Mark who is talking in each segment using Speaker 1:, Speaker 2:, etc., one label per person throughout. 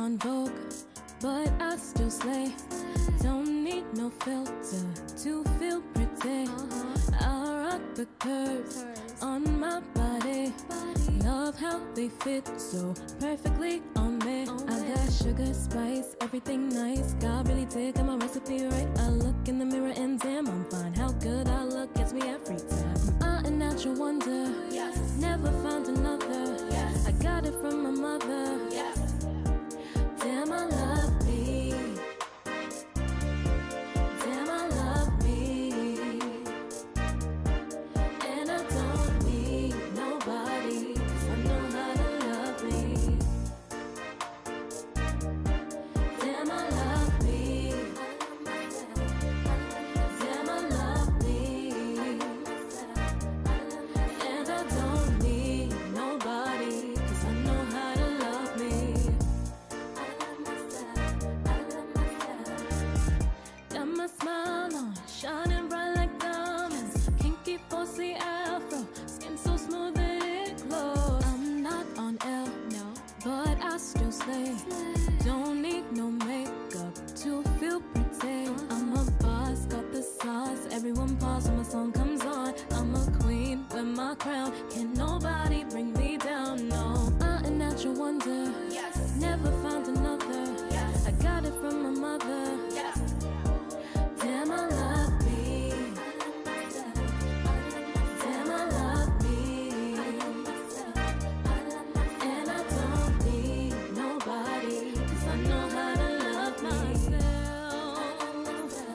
Speaker 1: on Vogue, but I still slay. Don't need no filter to feel pretty. I rock the curves on my body. Love how they fit so perfectly on me. I got sugar, spice, everything nice. God really did my recipe right. I look in the mirror and damn, I'm fine. How good I look gets me every time. I'm a natural wonder. Yes. Never found another. Yes. I got it from my mother. Yes. Damn, I love me. Damn, I love me. And I don't need nobody, 'cause I know how to love me. Damn, I love me. Damn, I love me. And I don't need nobody, 'cause I know how to love me. Got my smile on, shining bright like diamonds. Kinky, falsely afro, skin so smooth that it glows. I'm not on L, no, but I still slay. Don't need no makeup to feel pretty. I'm a boss, got the sauce. Everyone pause when my song comes on. I'm a queen with my crown. Can't nobody bring me down, no. I'm a natural wonder. Yes. Never found another. Yes. I got it from my mother. Yes. Damn, I love me. Damn, I love me. And I don't need nobody, 'cause I know how to love myself.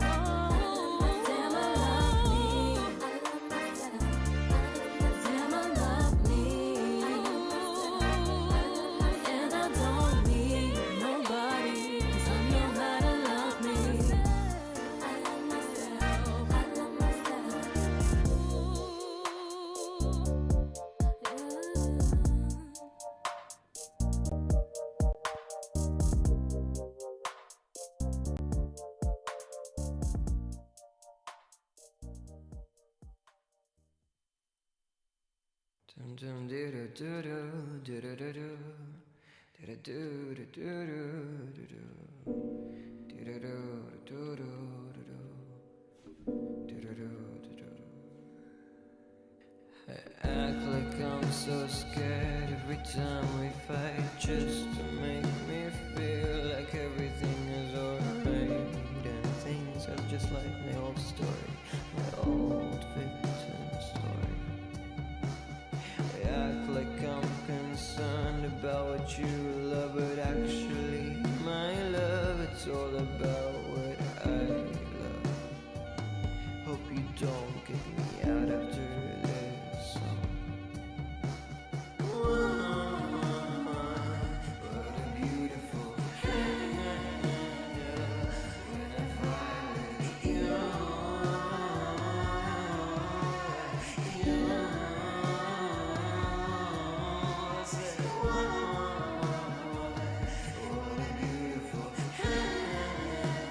Speaker 1: Oh, damn, I love me. Damn, I love me. And I don't need nobody, 'cause I know how to love me. I love myself. I love myself.
Speaker 2: Dum dum do do do do do do do do do do do do do do. I act like I'm so scared every time we fight, just to make me feel like everything is alright. And things are just like my old story, my old victim story. I act like I'm concerned about what you love, but actually my love, it's all about what I love. Hope you don't get me out after this song. What a beautiful hand when I fly with you. What a beautiful hand.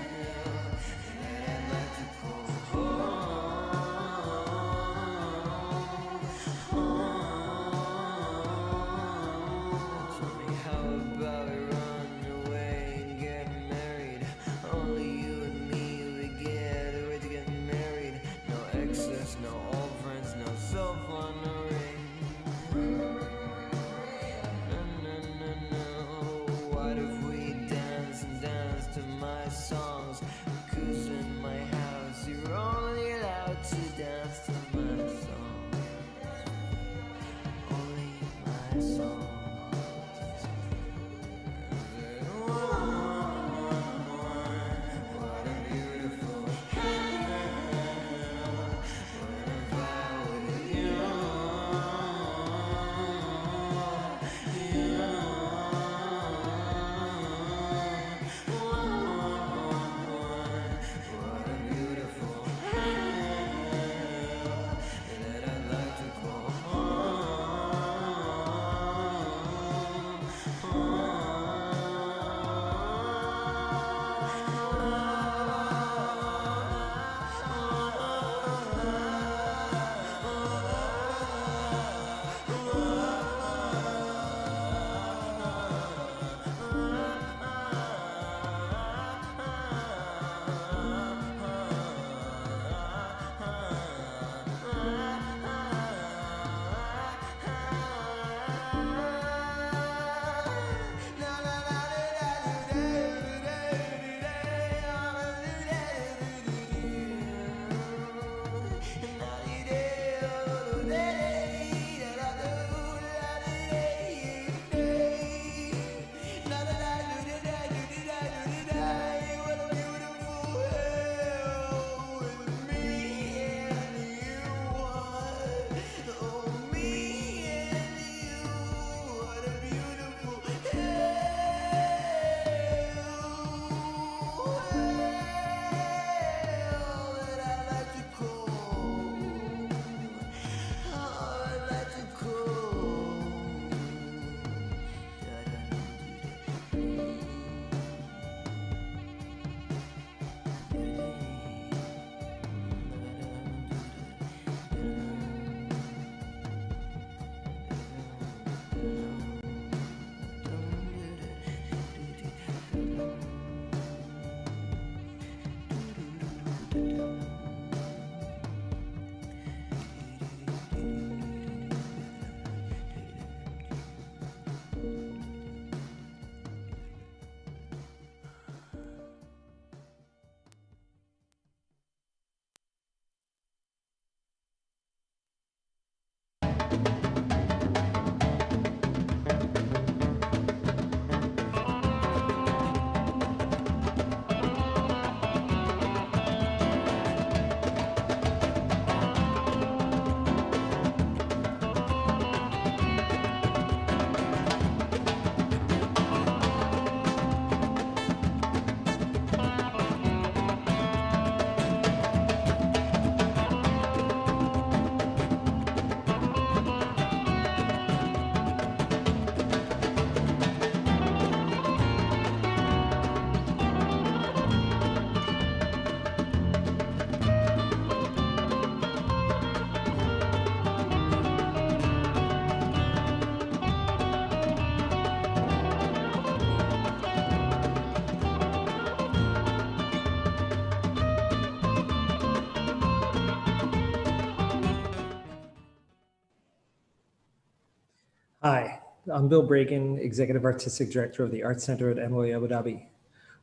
Speaker 3: Hi, I'm Bill Bragan, Executive Artistic Director of the Art Center at NYU Abu Dhabi.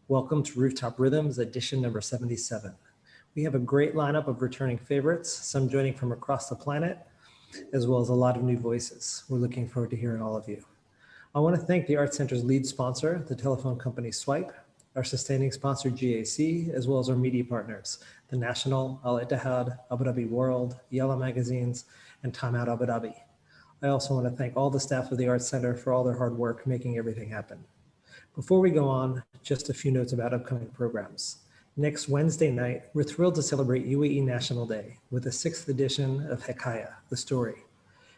Speaker 3: Welcome to Rooftop Rhythms, edition number 77. We have a great lineup of returning favorites, some joining from across the planet, as well as a lot of new voices. We're looking forward to hearing all of you. I want to thank the Art Center's lead sponsor, the telephone company Swipe, our sustaining sponsor GAC, as well as our media partners, the National, Al Ittihad, Abu Dhabi World, Yalla Magazines, and Time Out Abu Dhabi. I also want to thank all the staff of the Arts Center for all their hard work making everything happen. Before we go on, just a few notes about upcoming programs. Next Wednesday night, we're thrilled to celebrate UAE National Day with the 6th edition of Hekaya, The Story.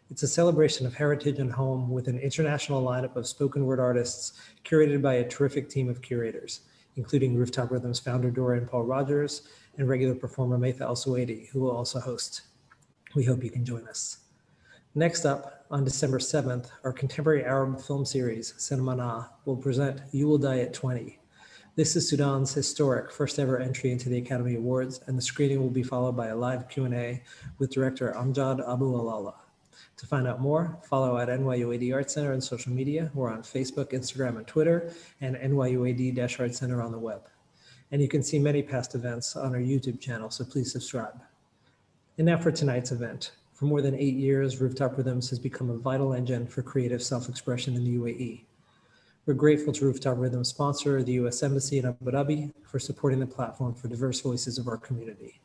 Speaker 3: It's a celebration of heritage and home with an international lineup of spoken word artists curated by a terrific team of curators, including Rooftop Rhythms founder Dorian Paul Rogers and regular performer Maitha Al-Suwaidi, who will also host. We hope you can join us. Next up, on December 7th, our contemporary Arab film series, Cinema Na, will present You Will Die at 20. This is Sudan's historic first ever entry into the Academy Awards, and the screening will be followed by a live Q&A with director Amjad Abu Alala. To find out more, follow at NYUAD Art Center on social media. We're on Facebook, Instagram, and Twitter, and NYUAD-Art Center on the web. And you can see many past events on our YouTube channel, so please subscribe. And now for tonight's event. For more than 8 years, Rooftop Rhythms has become a vital engine for creative self-expression in the UAE. We're grateful to Rooftop Rhythms sponsor, the U.S. Embassy in Abu Dhabi, for supporting the platform for diverse voices of our community.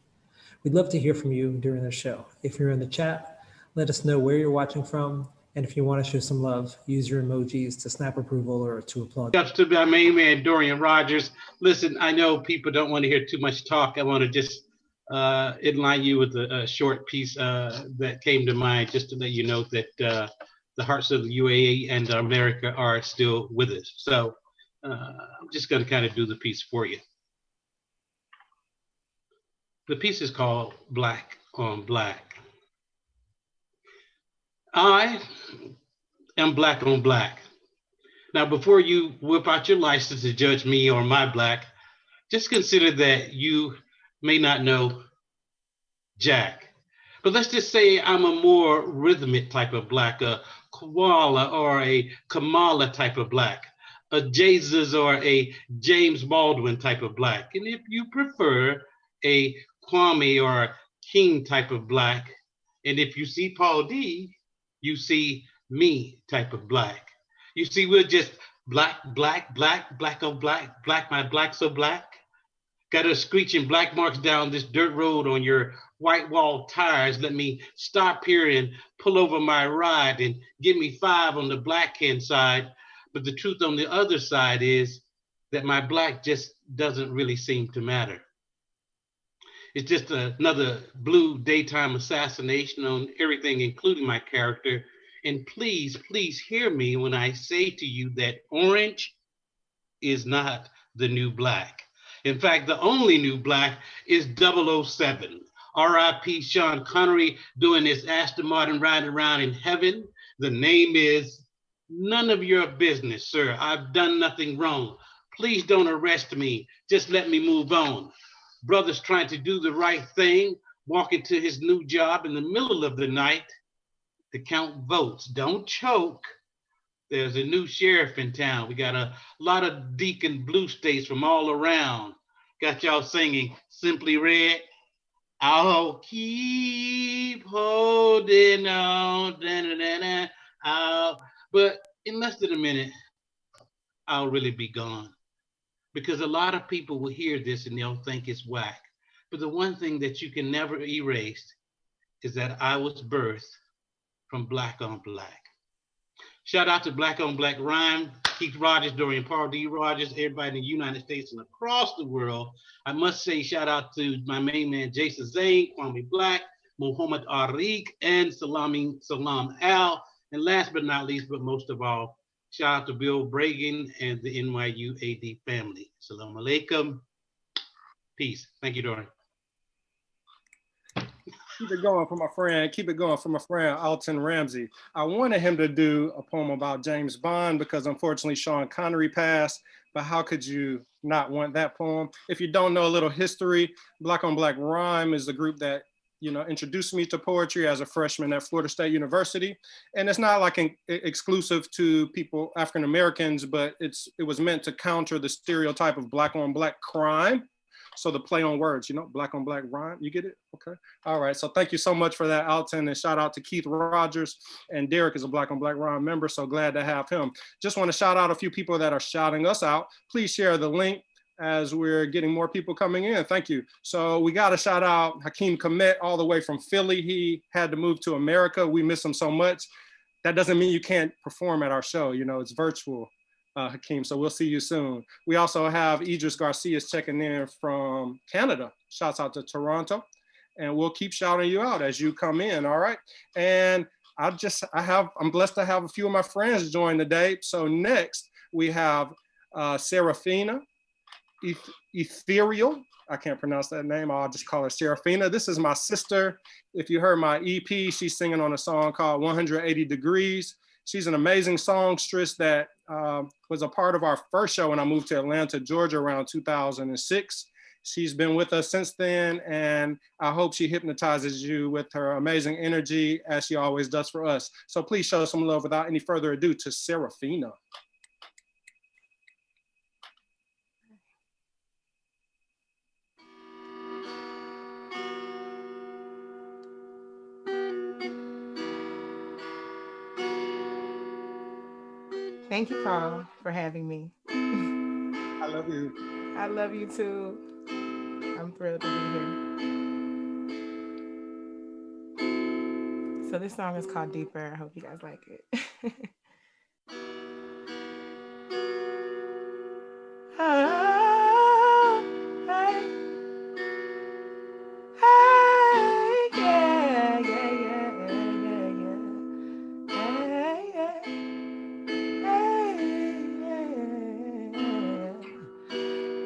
Speaker 3: We'd love to hear from you during the show. If you're in the chat, let us know where you're watching from, and if you want to show some love, use your emojis to snap approval or to applaud.
Speaker 4: Up to my main man, Dorian Rogers. Listen, I know people don't want to hear too much talk. I want to just enlighten you with a short piece that came to mind, just to let you know that the hearts of the UAE and America are still with us. So I'm just going to kind of do the piece for you. The piece is called Black on Black. I am black on black. Now, before you whip out your license to judge me or my black, just consider that you may not know Jack. But let's just say I'm a more rhythmic type of black, a koala or a Kamala type of black, a Jesus or a James Baldwin type of black. And if you prefer a Kwame or a King type of black, and if you see Paul D, you see me type of black. You see, we're just black, black, black, black on black, black, my black so black. Got us screeching black marks down this dirt road on your white wall tires. Let me stop here and pull over my ride and give me 5 on the black hand side. But the truth on the other side is that my black just doesn't really seem to matter. It's just another blue daytime assassination on everything, including my character. And please, please hear me when I say to you that orange is not the new black. In fact, the only new black is 007. R.I.P. Sean Connery doing his Aston Martin riding around in heaven. The name is none of your business, sir. I've done nothing wrong. Please don't arrest me. Just let me move on. Brother's trying to do the right thing, walk into his new job in the middle of the night to count votes. Don't choke. There's a new sheriff in town. We got a lot of Deacon Blue States from all around. Got y'all singing Simply Red. I'll keep holding on. But in less than a minute, I'll really be gone. Because a lot of people will hear this and they'll think it's whack. But the one thing that you can never erase is that I was birthed from black on black. Shout out to Black on Black Rhyme, Keith Rogers, Dorian Paul D. Rogers, everybody in the United States and across the world. I must say shout out to my main man, Jason Zayn, Kwame Black, Muhammad Ariq, and Salam Al. And last but not least, but most of all, shout out to Bill Bragan and the NYU AD family. Salam alaikum. Peace. Thank you, Dorian.
Speaker 5: Keep it going for my friend. Keep it going for my friend, Alton Ramsey. I wanted him to do a poem about James Bond because unfortunately Sean Connery passed, but how could you not want that poem? If you don't know a little history, Black on Black Rhyme is the group that introduced me to poetry as a freshman at Florida State University. And it's not like exclusive to people, African Americans, but it was meant to counter the stereotype of Black on Black crime. So the play on words, Black on Black rhyme, you get it? Okay. All right, so thank you so much for that, Alton, and shout out to Keith Rogers, and Derrick is a Black on Black rhyme member, so glad to have him. Just want to shout out a few people that are shouting us out. Please share the link as we're getting more people coming in. Thank you. So we got to shout out Hakeem Komet all the way from Philly. He had to move to America. We miss him so much. That doesn't mean you can't perform at our show. It's virtual, Hakeem. So we'll see you soon. We also have Idriis Garcia checking in from Canada. Shouts out to Toronto. And we'll keep shouting you out as you come in. All right. And I'm blessed to have a few of my friends join today. So next we have Sarafina Ethereal. I can't pronounce that name. I'll just call her Sarafina. This is my sister. If you heard my EP, she's singing on a song called 180 Degrees. She's an amazing songstress that was a part of our first show when I moved to Atlanta, Georgia around 2006. She's been with us since then, and I hope she hypnotizes you with her amazing energy as she always does for us. So please show some love without any further ado to Sarafina.
Speaker 6: Thank you, Paul, for having me.
Speaker 5: I love you.
Speaker 6: I love you too. I'm thrilled to be here. So this song is called Deeper. I hope you guys like it.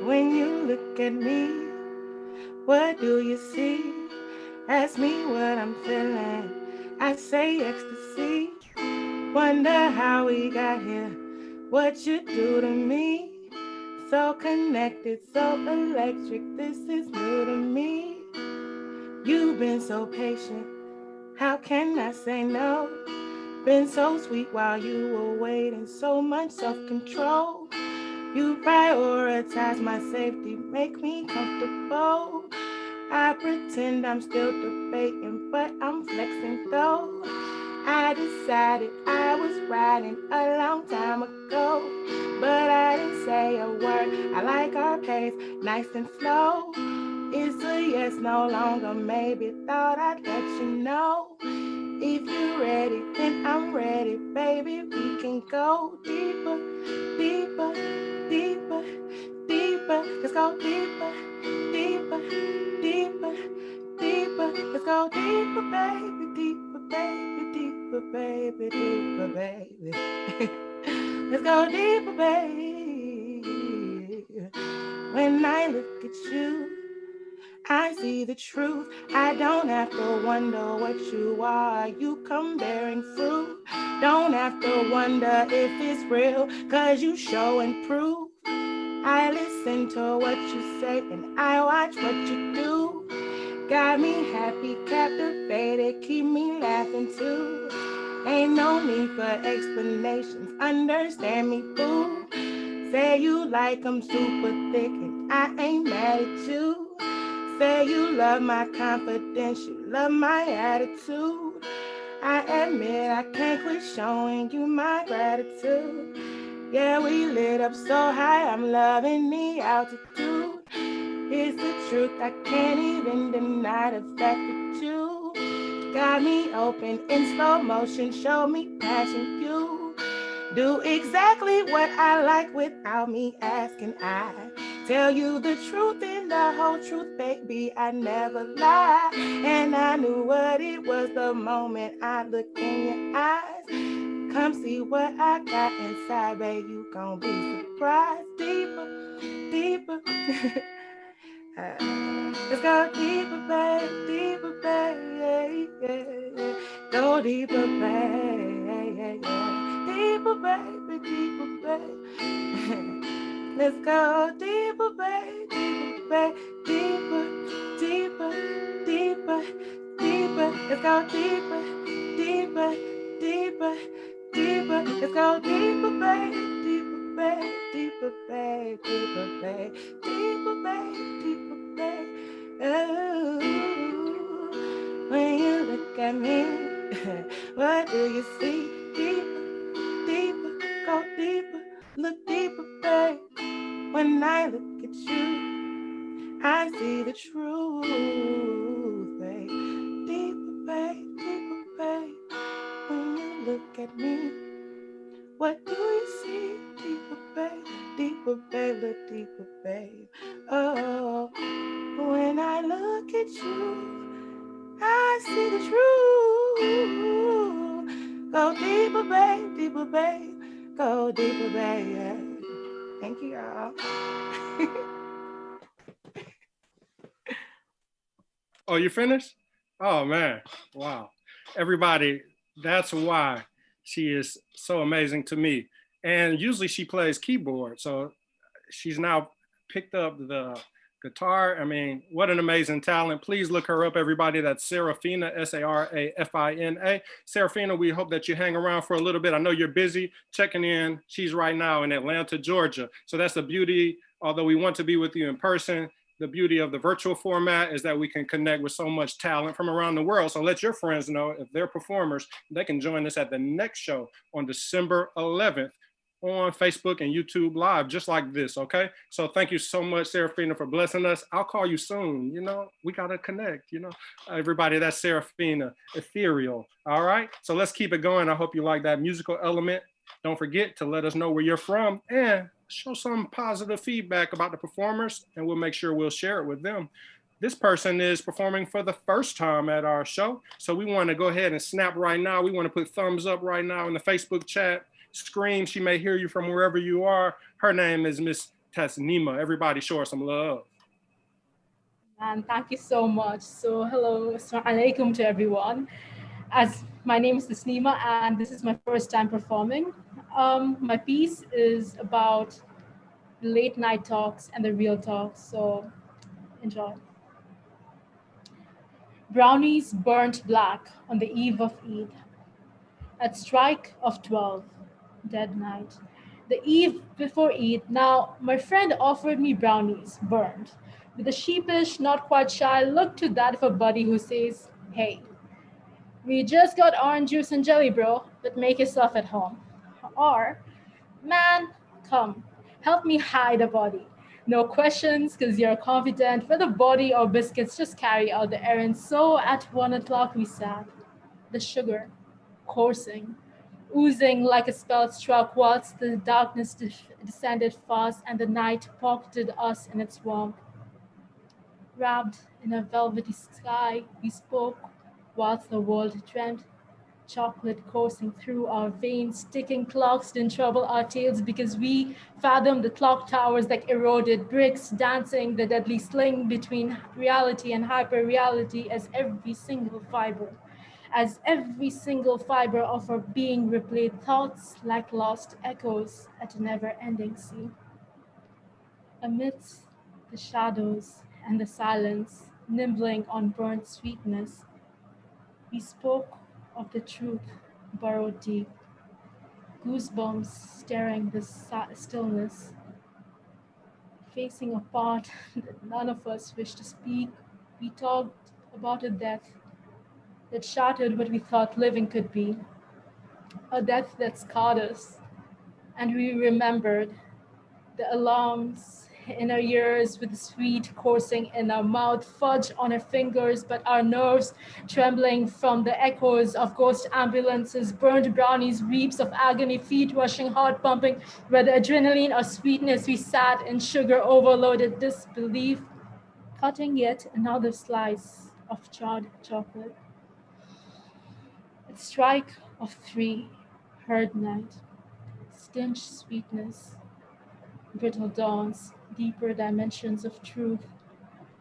Speaker 6: When you look at me, what do you see? Ask me what I'm feeling. I say ecstasy. Wonder how we got here. What you do to me? So connected, so electric. This is new to me. You've been so patient. How can I say no? Been so sweet while you were waiting. So much self-control. You prioritize my safety, make me comfortable. I pretend I'm still debating, but I'm flexing though. I decided I was riding a long time ago, but I didn't say a word. I like our pace, nice and slow. It's a yes, no longer maybe. Thought I'd let you know. If you're ready, then I'm ready, baby. We can go deeper, deeper, deeper, deeper. Let's go deeper, deeper, deeper, deeper. Let's go deeper, baby, deeper, baby, deeper, baby, deeper, baby. Let's go deeper, baby. When I look at you, I see the truth. I don't have to wonder what you are. You come bearing fruit. Don't have to wonder if it's real, 'cause you show and prove. I listen to what you say and I watch what you do. Got me happy, captivated, keep me laughing too. Ain't no need for explanations, understand me, boo. Say you like I'm super thick and I ain't mad at you. Say you love my confidence, you love my attitude. I admit I can't quit showing you my gratitude. Yeah, we lit up so high, I'm loving the altitude. It's the truth, I can't even deny the fact that you got me open in slow motion, show me passion. You do exactly what I like without me asking. I tell you the truth and the whole truth, baby, I never lie. And I knew what it was the moment I looked in your eyes. Come see what I got inside, babe, you gon' be surprised. Deeper, deeper. Let's go deeper, babe, deeper, babe, yeah, yeah, yeah. Go deeper, babe, yeah, yeah, yeah. Deeper, baby, deeper, babe. Let's go deeper, babe, deeper, babe, deeper, deeper, deeper. deeper, deeper. Let's go deeper, deeper, deeper, deeper. Let's go deeper, babe, deeper, babe, deeper, babe, deeper, babe, deeper, babe, deeper, babe. Oh, when you look at me, what do you see? Deeper, deeper, go deeper, look deeper, babe. When I look at you, I see the truth, babe. Deeper, babe, deeper, babe. When you look at me, what do you see? Deeper, babe, look deeper, babe. Oh, when I look at you, I see the truth. Go deeper, babe, go deeper, babe. Thank you, y'all.
Speaker 5: Oh, you finished? Oh man, wow. Everybody, that's why she is so amazing to me. And usually she plays keyboard. So she's now picked up the guitar. I mean, what an amazing talent. Please look her up, everybody. That's Sarafina, Sarafina. Sarafina, we hope that you hang around for a little bit. I know you're busy checking in. She's right now in Atlanta, Georgia. So that's the beauty, although we want to be with you in person, the beauty of the virtual format is that we can connect with so much talent from around the world. So let your friends know if they're performers, they can join us at the next show on December 11th on Facebook and YouTube Live, just like this, okay? So thank you so much, Sarafina, for blessing us. I'll call you soon, you know, we gotta connect, you know? Everybody, that's Sarafina Ethereal, all right? So let's keep it going. I hope you like that musical element. Don't forget to let us know where you're from and show some positive feedback about the performers, and we'll make sure we'll share it with them. This person is performing for the first time at our show, so we want to go ahead and snap right now. We want to put thumbs up right now in the Facebook chat. Scream, she may hear you from wherever you are. Her name is Miss Tasnim. Everybody show her some love.
Speaker 7: And thank you so much. So hello, assalamu alaikum to everyone. As my name is Tasnima and this is my first time performing. My piece is about the late night talks and the real talks, so enjoy. Brownies burnt black on the eve of Eid. At strike of 12, dead night. The eve before Eid, now my friend offered me brownies, burned. With a sheepish, not quite shy look to that of a buddy who says, hey, we just got orange juice and jelly, bro, but make yourself at home. Or, man, come, help me hide the body. No questions, because you're confident, whether body or biscuits, just carry out the errand. So at 1 o'clock we sat, the sugar coursing, oozing like a spell struck whilst the darkness descended fast and the night pocketed us in its warmth. Wrapped in a velvety sky, we spoke whilst the world trembled, chocolate coursing through our veins. Ticking clocks didn't trouble our tales because we fathomed the clock towers like eroded bricks, dancing the deadly sling between reality and hyper-reality as every single fiber of our being replayed thoughts like lost echoes at a never-ending sea. Amidst the shadows and the silence, nibbling on burnt sweetness, we spoke of the truth burrowed deep, goosebumps staring the stillness, facing a part that none of us wished to speak. We talked about a death that shattered what we thought living could be, a death that scarred us, and we remembered the alarms in our ears with the sweet coursing in our mouth, fudge on our fingers, but our nerves trembling from the echoes of ghost ambulances, burned brownies, weeps of agony, feet rushing, heart pumping, whether adrenaline or sweetness, we sat in sugar overloaded disbelief, cutting yet another slice of charred chocolate. At strike of 3, herd night, stench sweetness, brittle dawns, deeper dimensions of truth,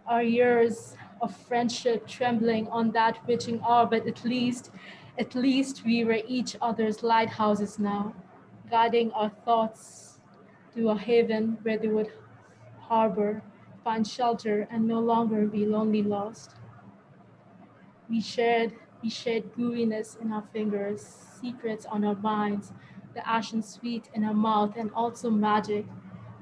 Speaker 7: our years of friendship trembling on that witching hour, but at least we were each other's lighthouses now, guiding our thoughts to a haven where they would harbor, find shelter, and no longer be lonely lost. We shared gooiness in our fingers, secrets on our minds, the ashen sweet in our mouth, and also magic,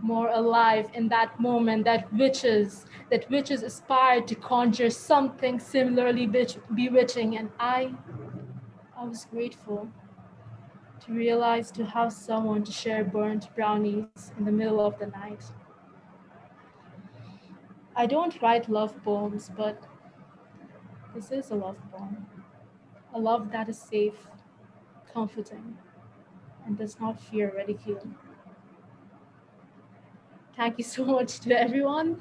Speaker 7: more alive in that moment that witches aspired to conjure something similarly bewitching. And I was grateful to realize to have someone to share burnt brownies in the middle of the night. I don't write love poems, but this is a love poem. A love that is safe, comforting, and does not fear ridicule. Thank you so much to everyone.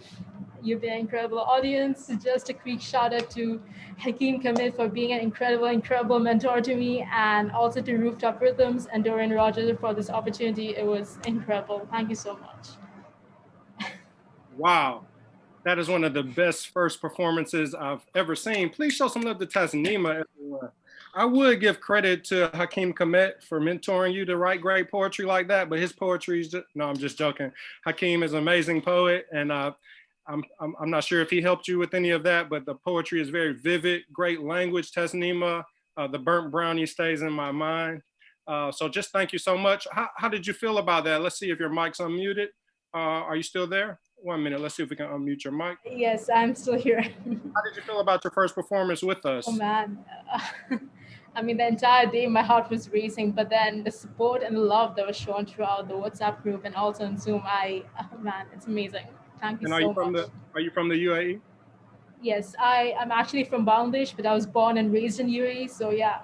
Speaker 7: You've been an incredible audience. Just a quick shout out to Hakeem Kamit for being an incredible mentor to me, and also to Rooftop Rhythms and Dorian Rogers for this opportunity. It was incredible. Thank you so much.
Speaker 5: Wow. That is one of the best first performances I've ever seen. Please show some love to Tasnima, everyone. I would give credit to Hakeem Kamit for mentoring you to write great poetry like that, but his poetry is just, no, I'm just joking. Hakeem is an amazing poet, and I'm not sure if he helped you with any of that, but the poetry is very vivid, great language, Tasnima. The burnt brownie stays in my mind. So just thank you so much. How did you feel about that? Let's see if your mic's unmuted. Are you still there? 1 minute, let's see if we can unmute your mic.
Speaker 7: Yes, I'm still here.
Speaker 5: How did you feel about your first performance with us?
Speaker 7: Oh man. I mean, the entire day my heart was racing, but then the support and the love that was shown throughout the WhatsApp group and also on Zoom, oh man, it's amazing. Thank you so much.
Speaker 5: Are you from the UAE?
Speaker 7: Yes, I'm actually from Bangladesh, but I was born and raised in UAE, so yeah.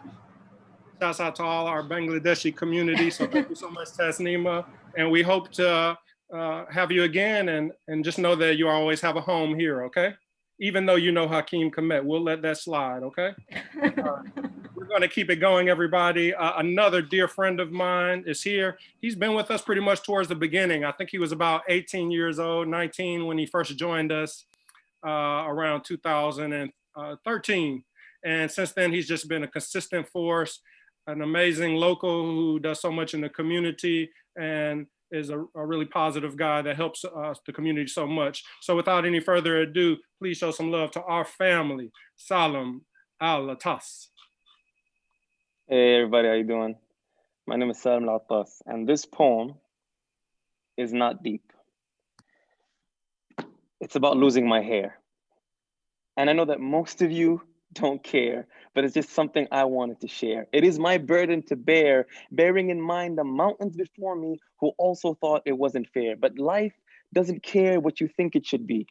Speaker 5: Shouts out to all our Bangladeshi community. So thank you so much, Tasnima. And we hope to have you again, and just know that you always have a home here, okay? Even though you know Hakeem Kamit, we'll let that slide, okay? We're gonna keep it going, everybody. Another dear friend of mine is here. He's been with us pretty much towards the beginning. I think he was about 18 years old, 19 when he first joined us around 2013. And since then, he's just been a consistent force, an amazing local who does so much in the community, and is a really positive guy that helps the community so much. So without any further ado, please show some love to our family, Salem Al-Atas.
Speaker 8: Hey everybody, how you doing? My name is Salem Al-Atas, and this poem is not deep. It's about losing my hair. And I know that most of you don't care, but it's just something I wanted to share. It is my burden to bear, bearing in mind the mountains before me who also thought it wasn't fair. But life doesn't care what you think it should be.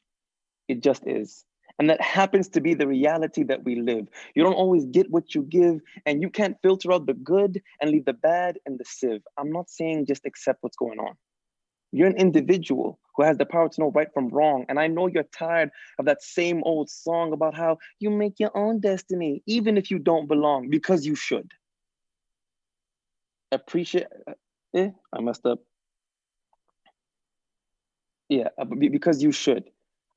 Speaker 8: It just is. And that happens to be the reality that we live. You don't always get what you give, and you can't filter out the good and leave the bad in the sieve. I'm not saying just accept what's going on. You're an individual who has the power to know right from wrong. And I know you're tired of that same old song about how you make your own destiny, even if you don't belong, because you should. Appreciate, I messed up. Yeah, because you should.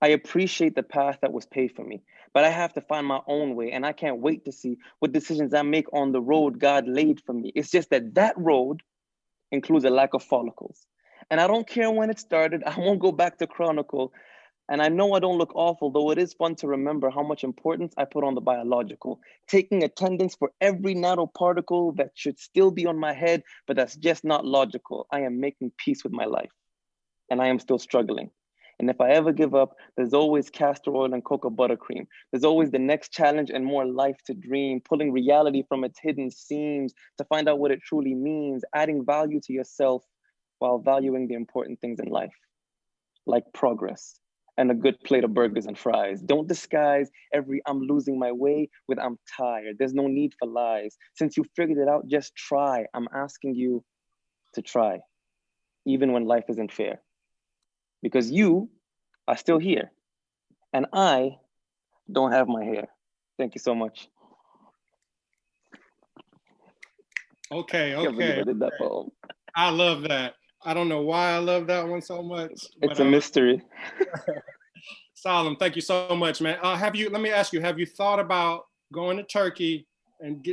Speaker 8: I appreciate the path that was paved for me, but I have to find my own way, and I can't wait to see what decisions I make on the road God laid for me. It's just that that road includes a lack of follicles. And I don't care when it started. I won't go back to chronicle. And I know I don't look awful, though it is fun to remember how much importance I put on the biological, taking attendance for every nanoparticle that should still be on my head, but that's just not logical. I am making peace with my life, and I am still struggling. And if I ever give up, there's always castor oil and cocoa buttercream. There's always the next challenge and more life to dream, pulling reality from its hidden seams to find out what it truly means, adding value to yourself while valuing the important things in life, like progress and a good plate of burgers and fries. Don't disguise every I'm losing my way with I'm tired. There's no need for lies. Since you figured it out, just try. I'm asking you to try, even when life isn't fair. Because you are still here, and I don't have my hair. Thank you so much.
Speaker 5: Okay.
Speaker 8: I can't believe I did that poem.
Speaker 5: I love that. I don't know why I love that one so much.
Speaker 8: It's a mystery.
Speaker 5: Salem, thank you so much, man. Let me ask you, have you thought about going to Turkey and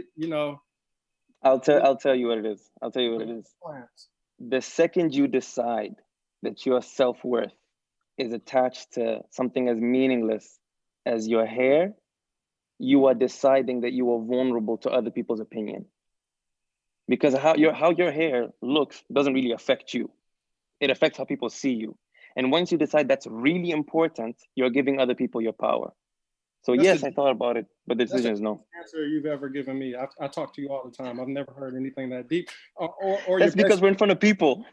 Speaker 8: I'll tell you what it is. I'll tell you what it is. The second you decide that your self-worth is attached to something as meaningless as your hair, you are deciding that you are vulnerable to other people's opinion. Because how your hair looks doesn't really affect you. It affects how people see you. And once you decide that's really important, you're giving other people your power. So yes, I thought about it, but the decision is no.
Speaker 5: Answer you've ever given me. I talk to you all the time. I've never heard anything that deep. Or
Speaker 8: That's because we're in front of people.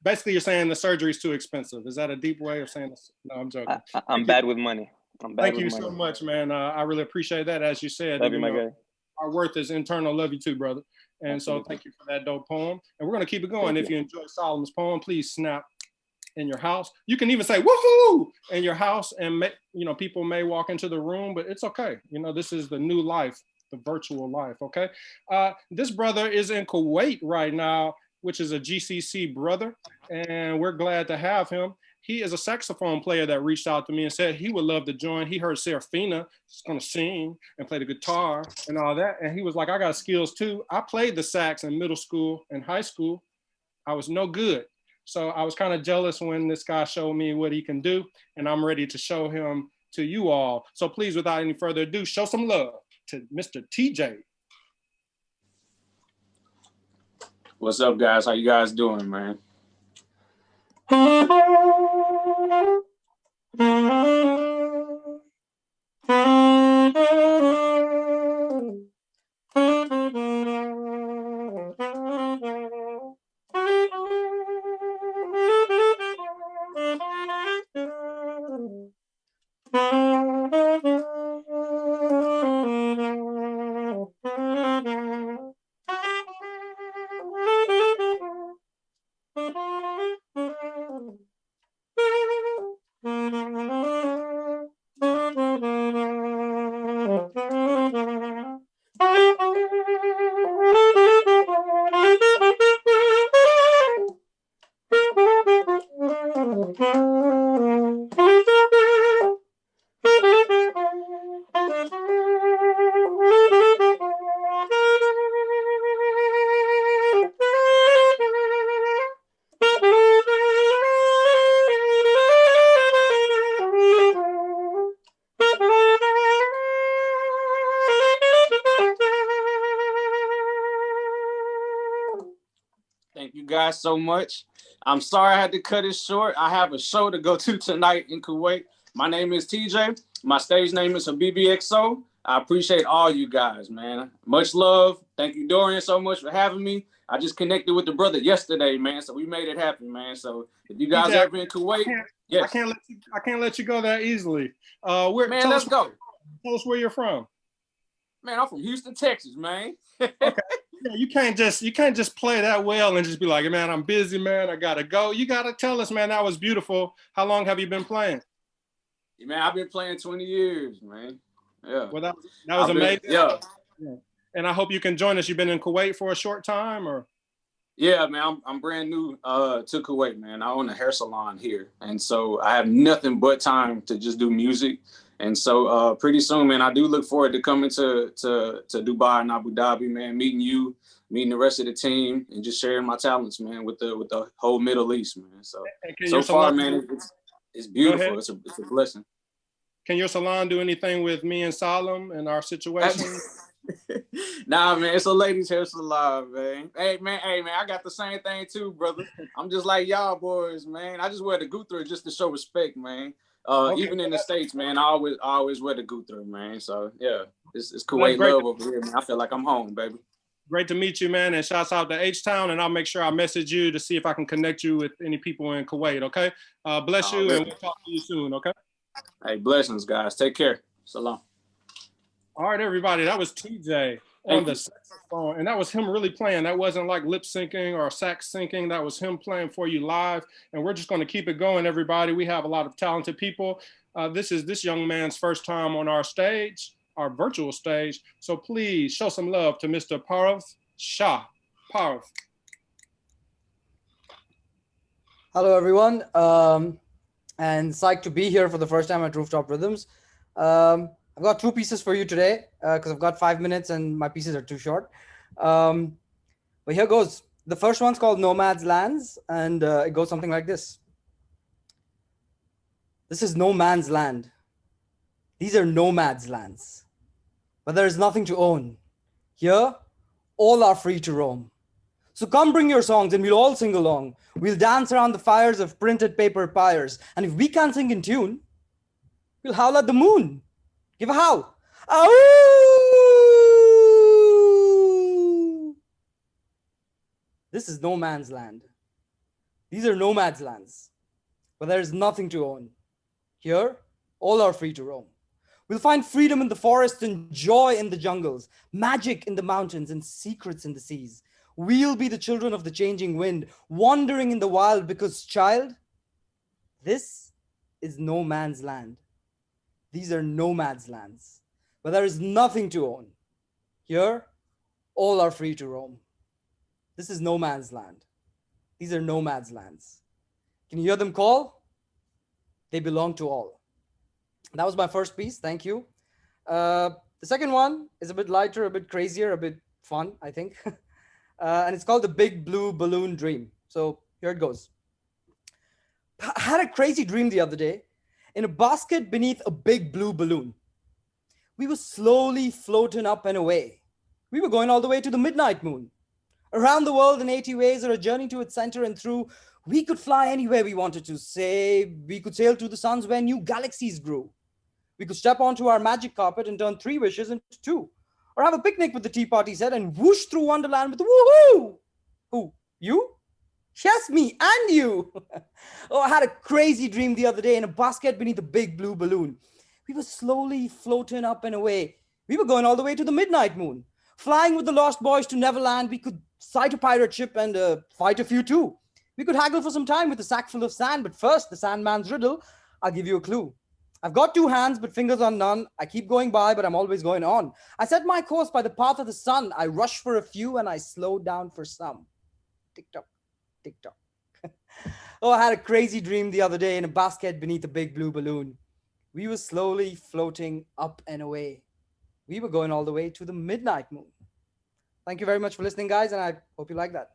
Speaker 5: Basically, you're saying the surgery is too expensive. Is that a deep way of saying this? No, I'm joking.
Speaker 8: I'm bad with money.
Speaker 5: Thank you so much, man. I really appreciate that. As you said,
Speaker 8: love you, my guy.
Speaker 5: Our worth is internal. Love you too, brother. And so thank you for that dope poem. And we're going to keep it going. If you enjoy Solomon's poem, please snap in your house. You can even say woohoo in your house, and people may walk into the room, but it's okay. This is the new life, the virtual life. Okay. This brother is in Kuwait right now, which is a GCC brother, and we're glad to have him. He is a saxophone player that reached out to me and said he would love to join. He heard Sarafina is going to sing and play the guitar and all that. And he was like, I got skills too. I played the sax in middle school and high school. I was no good. So I was kind of jealous when this guy showed me what he can do, and I'm ready to show him to you all. So please, without any further ado, show some love to Mr. TJ.
Speaker 9: What's up, guys? How you guys doing, man? Thank you guys so much. I'm sorry I had to cut it short. I have a show to go to tonight in Kuwait. My name is TJ. My stage name is BBXO. I appreciate all you guys, man. Much love. Thank you, Dorian, so much for having me. I just connected with the brother yesterday, man, so we made it happen, man. So if you guys ever in Kuwait, yes.
Speaker 5: I can't let you go that easily.
Speaker 9: Man, let's go.
Speaker 5: Tell us where you're from.
Speaker 9: Man, I'm from Houston, Texas, man.
Speaker 5: Okay. Yeah, you can't just play that well and just be like, man, I'm busy, man, I gotta go. You gotta tell us, man, that was beautiful. How long have you been playing?
Speaker 9: Yeah, man, I've been playing 20 years, man. Yeah.
Speaker 5: Well, that was amazing.
Speaker 9: Yeah.
Speaker 5: And I hope you can join us. You've been in Kuwait for a short time, or?
Speaker 9: Yeah, man, I'm brand new to Kuwait, man. I own a hair salon here, and so I have nothing but time to just do music. And so pretty soon, man, I do look forward to coming to Dubai and Abu Dhabi, man, meeting you, meeting the rest of the team, and just sharing my talents, man, with the whole Middle East, man. So far, man, it's beautiful. It's a blessing.
Speaker 5: Can your salon do anything with me and Salem and our situation?
Speaker 9: Nah, man, it's a ladies' hair salon, man. Hey, man, I got the same thing too, brother. I'm just like y'all boys, man. I just wear the guthrie just to show respect, man. Even in the States, man, I always wear the guthrie, man. So yeah, it's Kuwait love over here, man. I feel like I'm home, baby.
Speaker 5: Great to meet you, man, and shouts out to H-Town, and I'll make sure I message you to see if I can connect you with any people in Kuwait, okay? Bless you, and we'll talk to you soon, okay?
Speaker 9: Hey, blessings, guys. Take care. Salam.
Speaker 5: All right, everybody, that was TJ on the saxophone, and that was him really playing. That wasn't like lip syncing or sax syncing. That was him playing for you live, and we're just going to keep it going, everybody. We have a lot of talented people. This is this young man's first time on our stage, our virtual stage, so please show some love to Mr. Paurav Shah. Paurav.
Speaker 10: Hello, everyone, and psyched to be here for the first time at Rooftop Rhythms. I've got two pieces for you today because I've got 5 minutes and my pieces are too short. But here goes. The first one's called Nomad's Lands, and it goes something like this. This is no man's land. These are nomads' lands. but there is nothing to own. Here, all are free to roam. So come bring your songs and we'll all sing along. We'll dance around the fires of printed paper pyres. And if we can't sing in tune, we'll howl at the moon. Give a howl. Ow! This is no man's land. These are nomads' lands, but there is nothing to own. Here, all are free to roam. We'll find freedom in the forests and joy in the jungles, magic in the mountains and secrets in the seas. We'll be the children of the changing wind, wandering in the wild because, child, this is no man's land. These are nomads' lands, but there is nothing to own. Here, all are free to roam. This is no man's land. These are nomads' lands. Can you hear them call? They belong to all. That was my first piece. Thank you. The second one is a bit lighter, a bit crazier, a bit fun, I think. And it's called The Big Blue Balloon Dream. So here it goes. I had a crazy dream the other day in a basket beneath a big blue balloon. We were slowly floating up and away. We were going all the way to the midnight moon. Around the world in 80 ways, or a journey to its center and through. We could fly anywhere we wanted to. Say, we could sail to the suns where new galaxies grew. We could step onto our magic carpet and turn 3 wishes into 2. Or have a picnic with the tea party set and whoosh through Wonderland with a woohoo! Who? You? Yes, me and you. Oh, I had a crazy dream the other day in a basket beneath a big blue balloon. We were slowly floating up and away. We were going all the way to the midnight moon. Flying with the lost boys to Neverland, we could sight a pirate ship and fight a few too. We could haggle for some time with a sack full of sand, but first, the Sandman's riddle, I'll give you a clue. I've got 2 hands, but fingers on none. I keep going by, but I'm always going on. I set my course by the path of the sun. I rush for a few and I slow down for some. Tick-tock, tick-tock. Oh, I had a crazy dream the other day in a basket beneath a big blue balloon. We were slowly floating up and away. We were going all the way to the midnight moon. Thank you very much for listening, guys, and I hope you like that.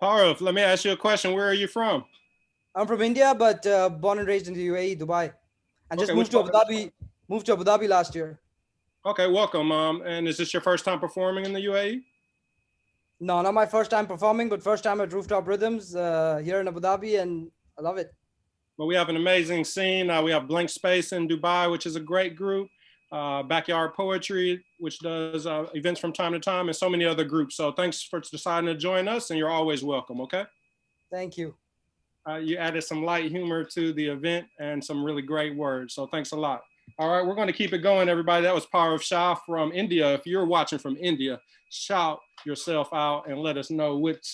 Speaker 5: Paurav, let me ask you a question. Where are you from?
Speaker 10: I'm from India, but born and raised in the UAE, Dubai. And just moved to Abu Dhabi last year.
Speaker 5: Okay, welcome. And is this your first time performing in the UAE?
Speaker 10: No, not my first time performing, but first time at Rooftop Rhythms here in Abu Dhabi, and I love it.
Speaker 5: Well, we have an amazing scene. We have Blank Space in Dubai, which is a great group. Backyard Poetry, which does events from time to time, and so many other groups. So thanks for deciding to join us, and you're always welcome, okay?
Speaker 10: Thank you.
Speaker 5: You added some light humor to the event and some really great words, so thanks a lot. All right, we're going to keep it going, everybody. That was Paurav Shah from India. If you're watching from India, shout yourself out and let us know which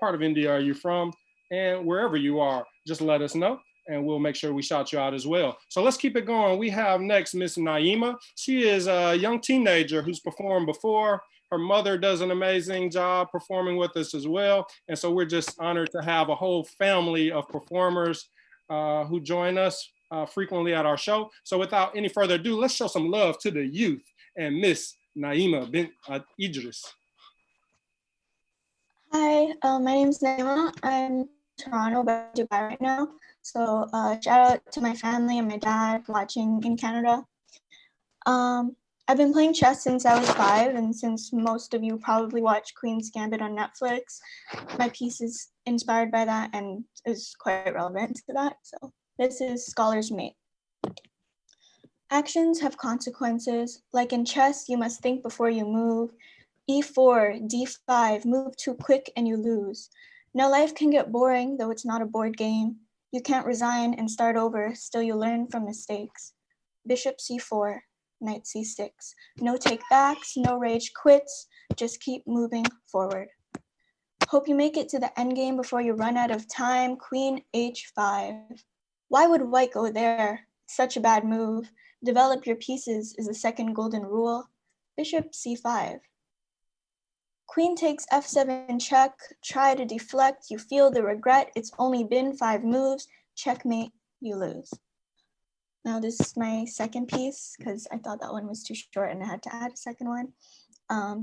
Speaker 5: part of India are you from, and wherever you are, just let us know, and we'll make sure we shout you out as well. So let's keep it going. We have next Miss Naima. She is a young teenager who's performed before. Her mother does an amazing job performing with us as well. And so we're just honored to have a whole family of performers who join us frequently at our show. So without any further ado, let's show some love to the youth and Miss Naima Bint Idriis.
Speaker 11: Hi, my name is Naima. I'm in Toronto, but Dubai right now. So shout out to my family and my dad watching in Canada. I've been playing chess since I was 5, and since most of you probably watch Queen's Gambit on Netflix, my piece is inspired by that and is quite relevant to that. So this is Scholar's Mate. Actions have consequences. Like in chess, you must think before you move. E4, D5, move too quick and you lose. Now life can get boring, though it's not a board game. You can't resign and start over, still you learn from mistakes. Bishop C4. Knight C6. No take backs, no rage quits, just keep moving forward. Hope you make it to the endgame before you run out of time. Queen H5. Why would white go there? Such a bad move. Develop your pieces is the second golden rule. Bishop C5. Queen takes F7 check, try to deflect, you feel the regret, it's only been 5 moves, checkmate, you lose. Now this is my second piece because I thought that one was too short and I had to add a second one.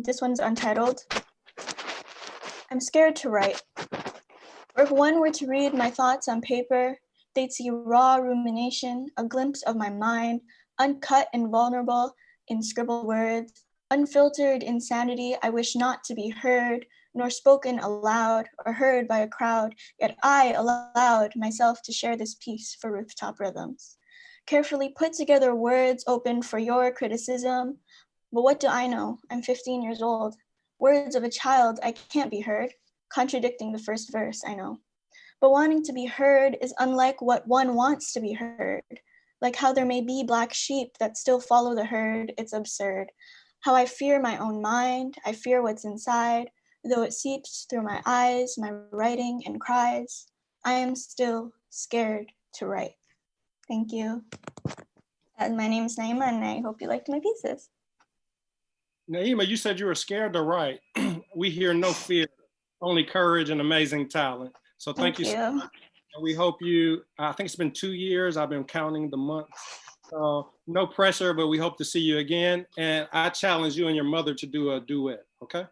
Speaker 11: This one's untitled. I'm scared to write. Or if one were to read my thoughts on paper, they'd see raw rumination, a glimpse of my mind, uncut and vulnerable in scribbled words, unfiltered insanity I wish not to be heard, nor spoken aloud or heard by a crowd, yet I allowed myself to share this piece for Rooftop Rhythms. Carefully put together words open for your criticism, but what do I know? I'm 15 years old. Words of a child, I can't be heard, contradicting the first verse, I know. But wanting to be heard is unlike what one wants to be heard. Like how there may be black sheep that still follow the herd, it's absurd. How I fear my own mind, I fear what's inside, though it seeps through my eyes, my writing and cries, I am still scared to write. Thank you. And my name is Naima, and I hope you liked my pieces.
Speaker 5: Naima, you said you were scared to write. We hear no fear, only courage and amazing talent. So thank you so much. And we hope you, I think it's been 2 years, I've been counting the months. So no pressure, but we hope to see you again. And I challenge you and your mother to do a duet, okay?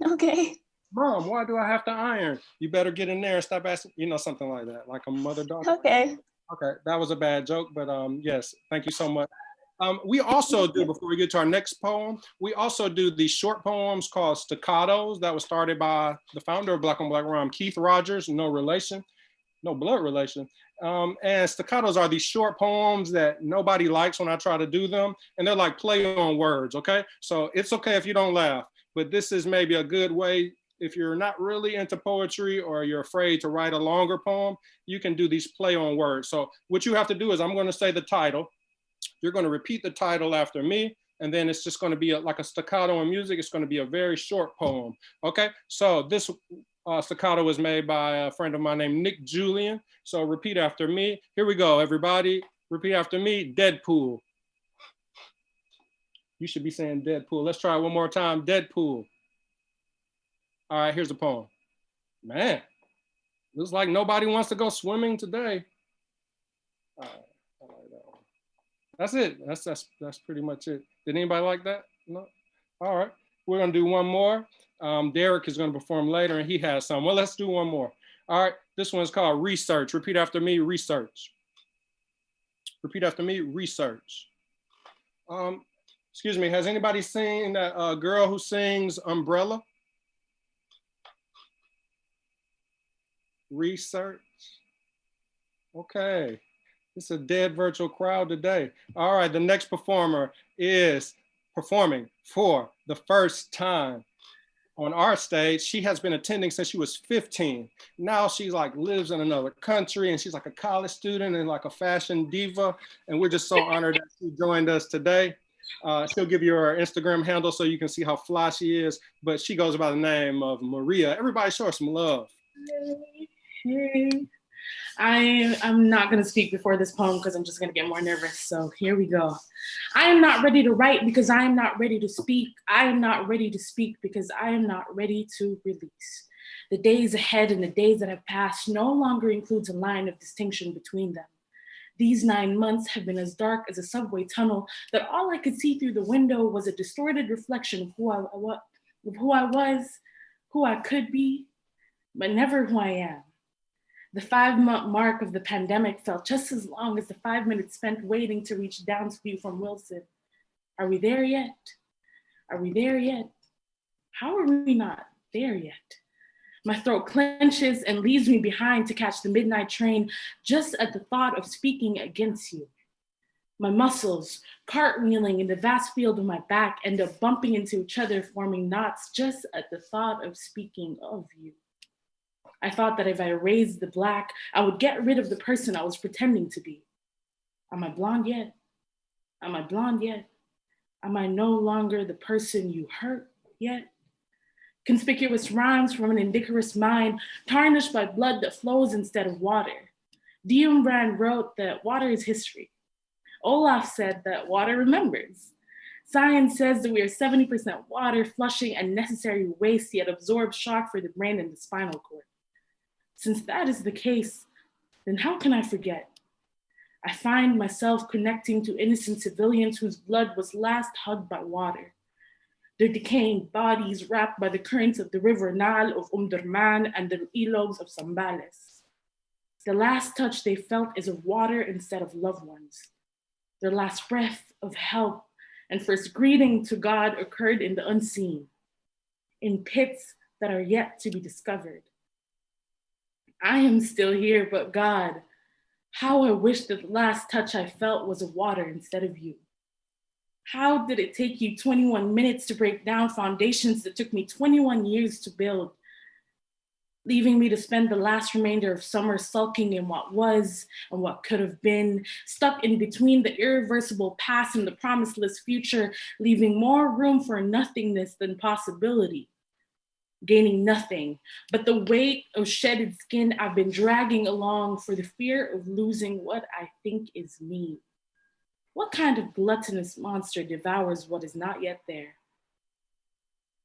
Speaker 11: Okay.
Speaker 5: Mom, why do I have to iron? You better get in there and stop asking, something like that, like a mother-daughter.
Speaker 11: Okay.
Speaker 5: Okay, that was a bad joke, but yes, thank you so much. We also do, before we get to our next poem, we also do these short poems called staccatos that was started by the founder of Black on Black Rhyme, Keith Rogers, no relation, no blood relation. And staccatos are these short poems that nobody likes when I try to do them. And they're like play on words, okay? So it's okay if you don't laugh, but this is maybe a good way. If you're not really into poetry or you're afraid to write a longer poem, you can do these play on words. So what you have to do is I'm going to say the title. You're going to repeat the title after me, and then it's just going to be like a staccato in music. It's going to be a very short poem. Okay, so this staccato was made by a friend of mine named Nick Julian. So repeat after me. Here we go, everybody. Repeat after me. Deadpool. You should be saying Deadpool. Let's try it one more time. Deadpool. All right, here's the poem. Man, looks like nobody wants to go swimming today. All right, I like that one. That's it. That's pretty much it. Did anybody like that? No? All right, we're gonna do one more. Derrick is gonna perform later and he has some. Well, let's do one more. All right, this one's called Research. Repeat after me, research. Repeat after me, research. Excuse me, has anybody seen that girl who sings Umbrella? Research. Okay, it's a dead virtual crowd today. All right, the next performer is performing for the first time on our stage. She has been attending since she was 15. Now she's like lives in another country and she's like a college student and like a fashion diva. And we're just so honored that she joined us today. She'll give you her Instagram handle so you can see how fly she is, but she goes by the name of Maria. Everybody show her some love.
Speaker 12: Hey. I'm not going to speak before this poem because I'm just going to get more nervous. So here we go. I am not ready to write because I am not ready to speak. I am not ready to speak because I am not ready to release. The days ahead and the days that have passed no longer includes a line of distinction between them. These 9 months have been as dark as a subway tunnel that all I could see through the window was a distorted reflection of who I was, who I could be, but never who I am. The 5-month mark of the pandemic felt just as long as the 5 minutes spent waiting to reach Downsview from Wilson. Are we there yet? Are we there yet? How are we not there yet? My throat clenches and leaves me behind to catch the midnight train just at the thought of speaking against you. My muscles, cartwheeling in the vast field of my back, end up bumping into each other, forming knots just at the thought of speaking of you. I thought that if I erased the black, I would get rid of the person I was pretending to be. Am I blonde yet? Am I blonde yet? Am I no longer the person you hurt yet? Conspicuous rhymes from an indecorous mind, tarnished by blood that flows instead of water. Diem Brand wrote that water is history. Olaf said that water remembers. Science says that we are 70% water, flushing unnecessary waste, yet absorb shock for the brain and the spinal cord. Since that is the case, then how can I forget? I find myself connecting to innocent civilians whose blood was last hugged by water. Their decaying bodies wrapped by the currents of the river Nile of Durman and the elogs of Zambales. The last touch they felt is of water instead of loved ones. Their last breath of help and first greeting to God occurred in the unseen, in pits that are yet to be discovered. I am still here, but God, how I wish that the last touch I felt was of water instead of you. How did it take you 21 minutes to break down foundations that took me 21 years to build, leaving me to spend the last remainder of summer sulking in what was and what could have been, stuck in between the irreversible past and the promiseless future, leaving more room for nothingness than possibility, gaining nothing but the weight of shedded skin I've been dragging along for the fear of losing what I think is me. What kind of gluttonous monster devours what is not yet there?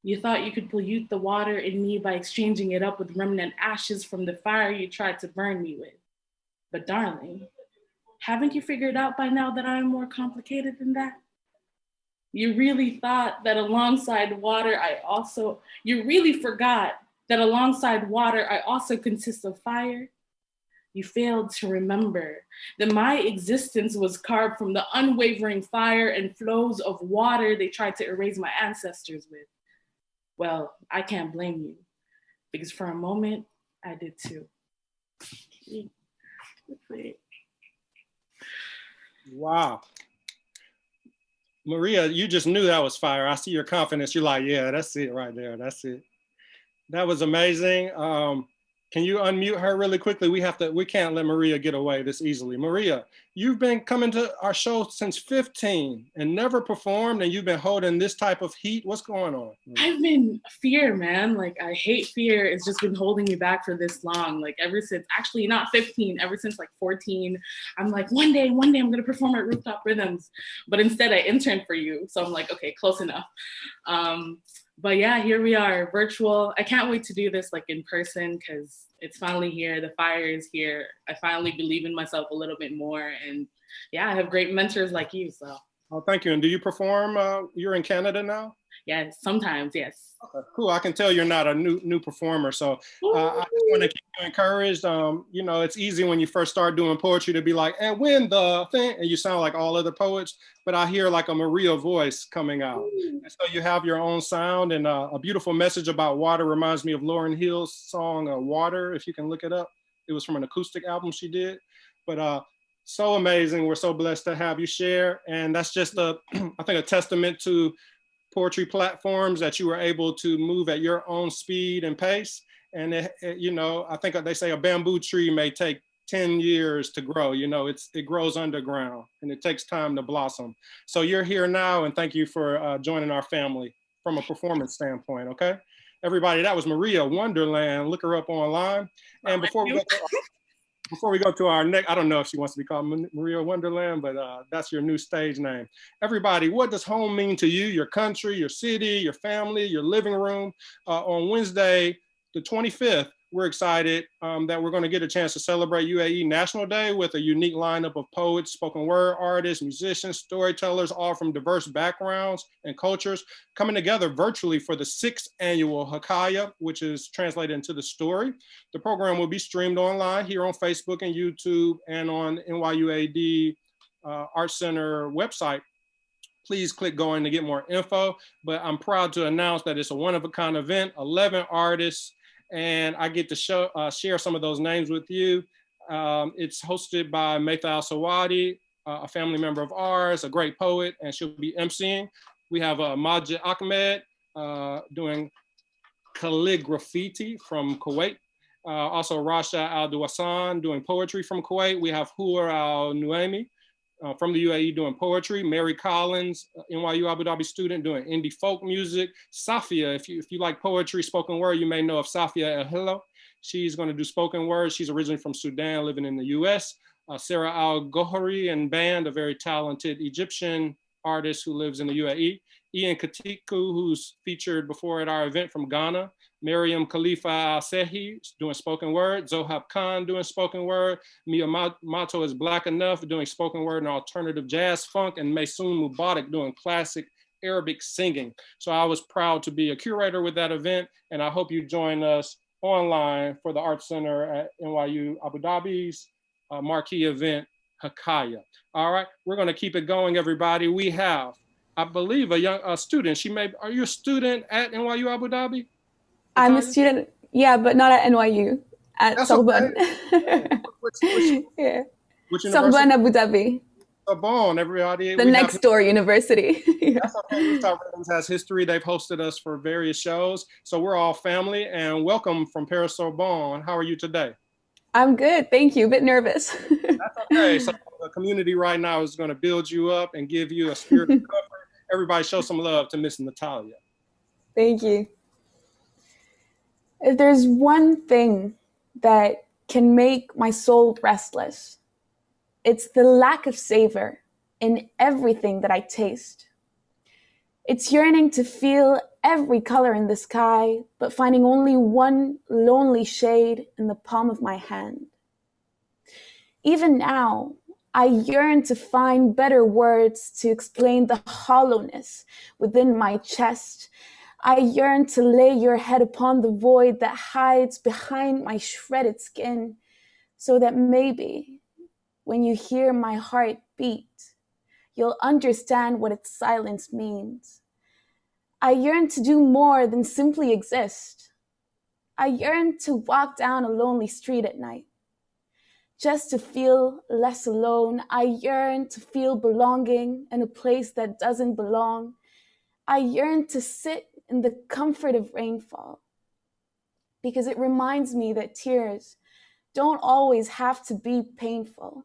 Speaker 12: You thought you could pollute the water in me by exchanging it up with remnant ashes from the fire you tried to burn me with. But darling, haven't you figured out by now that I am more complicated than that? You really thought that alongside water, you really forgot that alongside water, I also consist of fire? You failed to remember that my existence was carved from the unwavering fire and flows of water they tried to erase my ancestors with. Well, I can't blame you, because for a moment, I did too.
Speaker 5: Wow. Maria, you just knew that was fire. I see your confidence. You're like, yeah, that's it right there. That's it. That was amazing. Can you unmute her really quickly? We can't let Maria get away this easily. Maria, you've been coming to our show since 15 and never performed, and you've been holding this type of heat. What's going on?
Speaker 12: I've been fear, man. Like, I hate fear. It's just been holding me back for this long. Like, ever since, actually not 15, ever since like 14, I'm like, one day I'm gonna perform at Rooftop Rhythms. But instead I interned for you. So I'm like, okay, close enough. But yeah, here we are, virtual. I can't wait to do this like in person because it's finally here. The fire is here. I finally believe in myself a little bit more. And yeah, I have great mentors like you, so.
Speaker 5: Oh, thank you. And do you perform? You're in Canada now?
Speaker 12: Yeah, sometimes, yes.
Speaker 5: Okay, cool. I can tell you're not a new performer. So I just want to keep you encouraged. You know, it's easy when you first start doing poetry to be like, and when the thing, and you sound like all other poets, but I hear like a Maria voice coming out. And so you have your own sound, and a beautiful message about water reminds me of Lauryn Hill's song, Water, if you can look it up. It was from an acoustic album she did. But so amazing. We're so blessed to have you share. And that's just I think a testament to poetry platforms that you were able to move at your own speed and pace. And you know, I think they say a bamboo tree may take 10 years to grow. You know, it grows underground and it takes time to blossom. So you're here now, and thank you for joining our family from a performance standpoint, okay? Everybody, that was Maria Wonderland. Look her up online. And before we go to our next, I don't know if she wants to be called Maria Wonderland, but that's your new stage name. Everybody, what does home mean to you, your country, your city, your family, your living room? On Wednesday, the 25th, we're excited that we're going to get a chance to celebrate UAE National Day with a unique lineup of poets, spoken word artists, musicians, storytellers, all from diverse backgrounds and cultures, coming together virtually for the 6th annual Hakaya, which is translated into the story. The program will be streamed online here on Facebook and YouTube and on NYUAD Art Center website. Please click going to get more info, but I'm proud to announce that it's a one-of-a-kind event, 11 artists, and I get to share some of those names with you. It's hosted by Nathalia Sawadi, a family member of ours, a great poet, and she'll be emceeing. We have Majid Ahmed doing calligraphy from Kuwait. Also Rasha Al-Duwasan doing poetry from Kuwait. We have Hur Al-Nuaimi from the UAE doing poetry. Mary Collins, NYU Abu Dhabi student, doing indie folk music. Safia, if you like poetry, spoken word, you may know of Safia El-Hilo. She's going to do spoken word. She's originally from Sudan, living in the US. Sarah Al-Gohari and band, a very talented Egyptian artist who lives in the UAE. Ian Katiku, who's featured before at our event, from Ghana. Mariam Khalifa Al-Sehi doing spoken word. Zohab Khan doing spoken word. Mia Mato is Black Enough doing spoken word and alternative jazz funk. And Maysoon Mubarak doing classic Arabic singing. So I was proud to be a curator with that event. And I hope you join us online for the Art Center at NYU Abu Dhabi's marquee event, Hakaya. All right, we're going to keep it going, everybody. We have, I believe, a student. Are you a student at NYU Abu Dhabi?
Speaker 13: I'm a student, yeah, but not at NYU, at Sorbonne.
Speaker 5: Okay.
Speaker 13: Yeah.
Speaker 5: Which university?
Speaker 13: Sorbonne, Abu Dhabi.
Speaker 5: Sorbonne, everybody.
Speaker 13: The next door university. Yeah.
Speaker 5: That's okay. Rooftop Rhythms has history. They've hosted us for various shows. So we're all family, and welcome from Paris Sorbonne. How are you today?
Speaker 13: I'm good, thank you. A bit nervous.
Speaker 5: That's okay. So the community right now is going to build you up and give you a spirit of comfort. Everybody show some love to Miss Nathalia.
Speaker 13: Thank you. If there's one thing that can make my soul restless, it's the lack of savor in everything that I taste. It's yearning to feel every color in the sky, but finding only one lonely shade in the palm of my hand. Even now, I yearn to find better words to explain the hollowness within my chest. I yearn to lay your head upon the void that hides behind my shredded skin, so that maybe when you hear my heart beat, you'll understand what its silence means. I yearn to do more than simply exist. I yearn to walk down a lonely street at night, just to feel less alone. I yearn to feel belonging in a place that doesn't belong. I yearn to sit in the comfort of rainfall, because it reminds me that tears don't always have to be painful.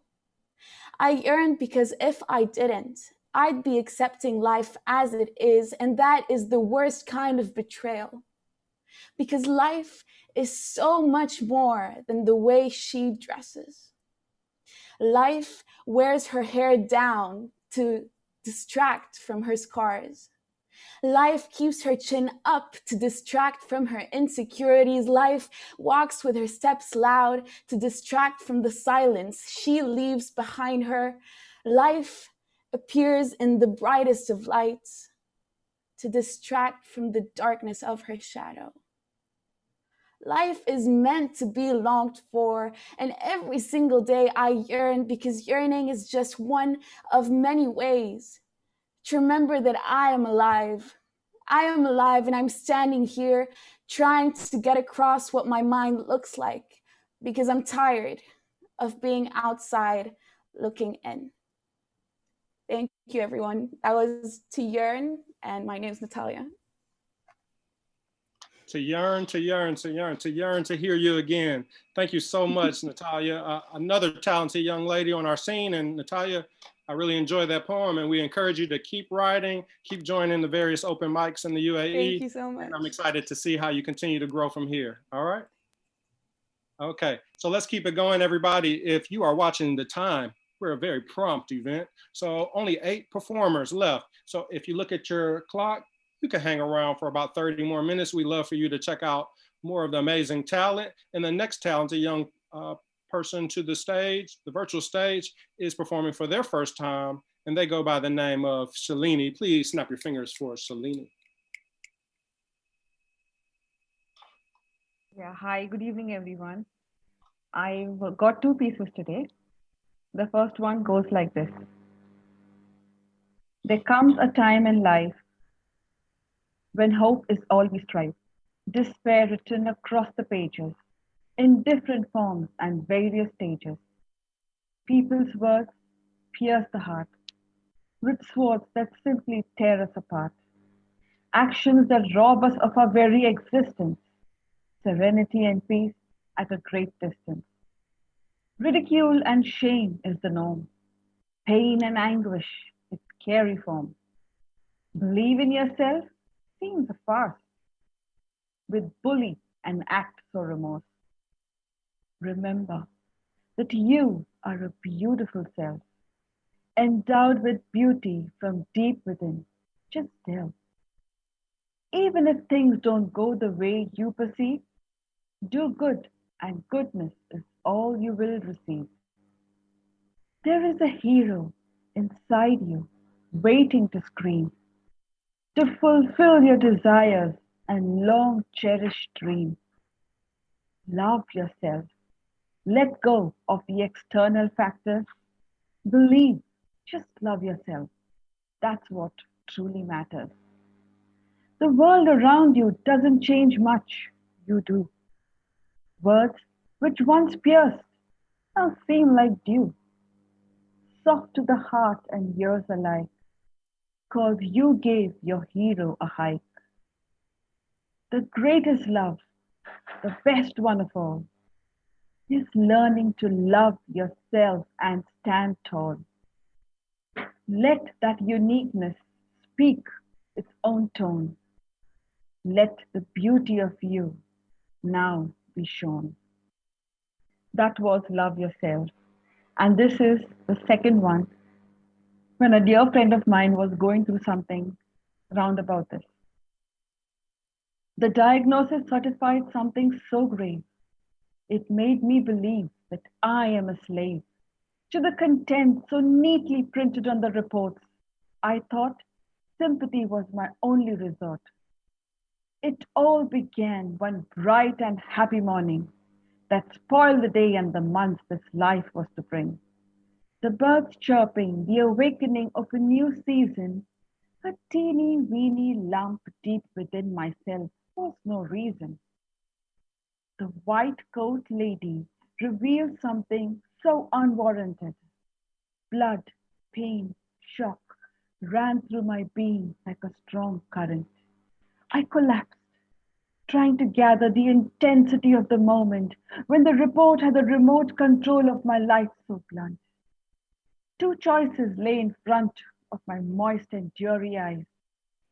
Speaker 13: I yearn because if I didn't, I'd be accepting life as it is, and that is the worst kind of betrayal. Because life is so much more than the way she dresses. Life wears her hair down to distract from her scars. Life keeps her chin up to distract from her insecurities. Life walks with her steps loud to distract from the silence she leaves behind her. Life appears in the brightest of lights to distract from the darkness of her shadow. Life is meant to be longed for, and every single day I yearn, because yearning is just one of many ways to remember that I am alive. I am alive, and I'm standing here trying to get across what my mind looks like, because I'm tired of being outside looking in. Thank you, everyone. That was To Yearn, and my name is Nathalia.
Speaker 5: To yearn, to yearn, to yearn, to yearn to hear you again. Thank you so much, Nathalia. Another talented young lady on our scene. And Nathalia, I really enjoyed that poem, and we encourage you to keep writing, keep joining the various open mics in the UAE.
Speaker 13: Thank you so much.
Speaker 5: And I'm excited to see how you continue to grow from here. All right? Okay, so let's keep it going, everybody. If you are watching the time, we're a very prompt event. So only 8 performers left. So if you look at your clock, you can hang around for about 30 more minutes. We'd love for you to check out more of the amazing talent. And the next talented young person to the stage, the virtual stage, is performing for their first time, and they go by the name of Shalini. Please snap your fingers for Shalini.
Speaker 14: Yeah, hi, good evening, everyone. I've got 2 pieces today. The first one goes like this. There comes a time in life when hope is all we strive, despair written across the pages, in different forms and various stages. People's words pierce the heart with swords that simply tear us apart. Actions that rob us of our very existence, serenity and peace at a great distance. Ridicule and shame is the norm. Pain and anguish, its scary form. Believe in yourself seems a farce, with bully and act so remorse. Remember that you are a beautiful self, endowed with beauty from deep within. Just still. Even if things don't go the way you perceive, do good, and goodness is all you will receive. There is a hero inside you waiting to scream, to fulfill your desires and long cherished dreams. Love yourself. Let go of the external factors Believe, just love yourself. That's what truly matters. The world around you doesn't change much. You do. Words which once pierced now seem like dew, soft to the heart and ears alike, 'cause you gave your hero a hike. The greatest love, the best one of all, is learning to love yourself and stand tall. Let that uniqueness speak its own tone. Let the beauty of you now be shown. That was Love Yourself. And this is the second one when a dear friend of mine was going through something round about this. The diagnosis certified something so grave. It made me believe that I am a slave to the content so neatly printed on the reports. I thought sympathy was my only resort. It all began one bright and happy morning that spoiled the day and the months this life was to bring. The birds chirping, the awakening of a new season, a teeny weeny lump deep within myself was no reason. The white coat lady revealed something so unwarranted. Blood, pain, shock ran through my being like a strong current. I collapsed, trying to gather the intensity of the moment when the report had the remote control of my life so blunt. Two choices lay in front of my moist and dreary eyes: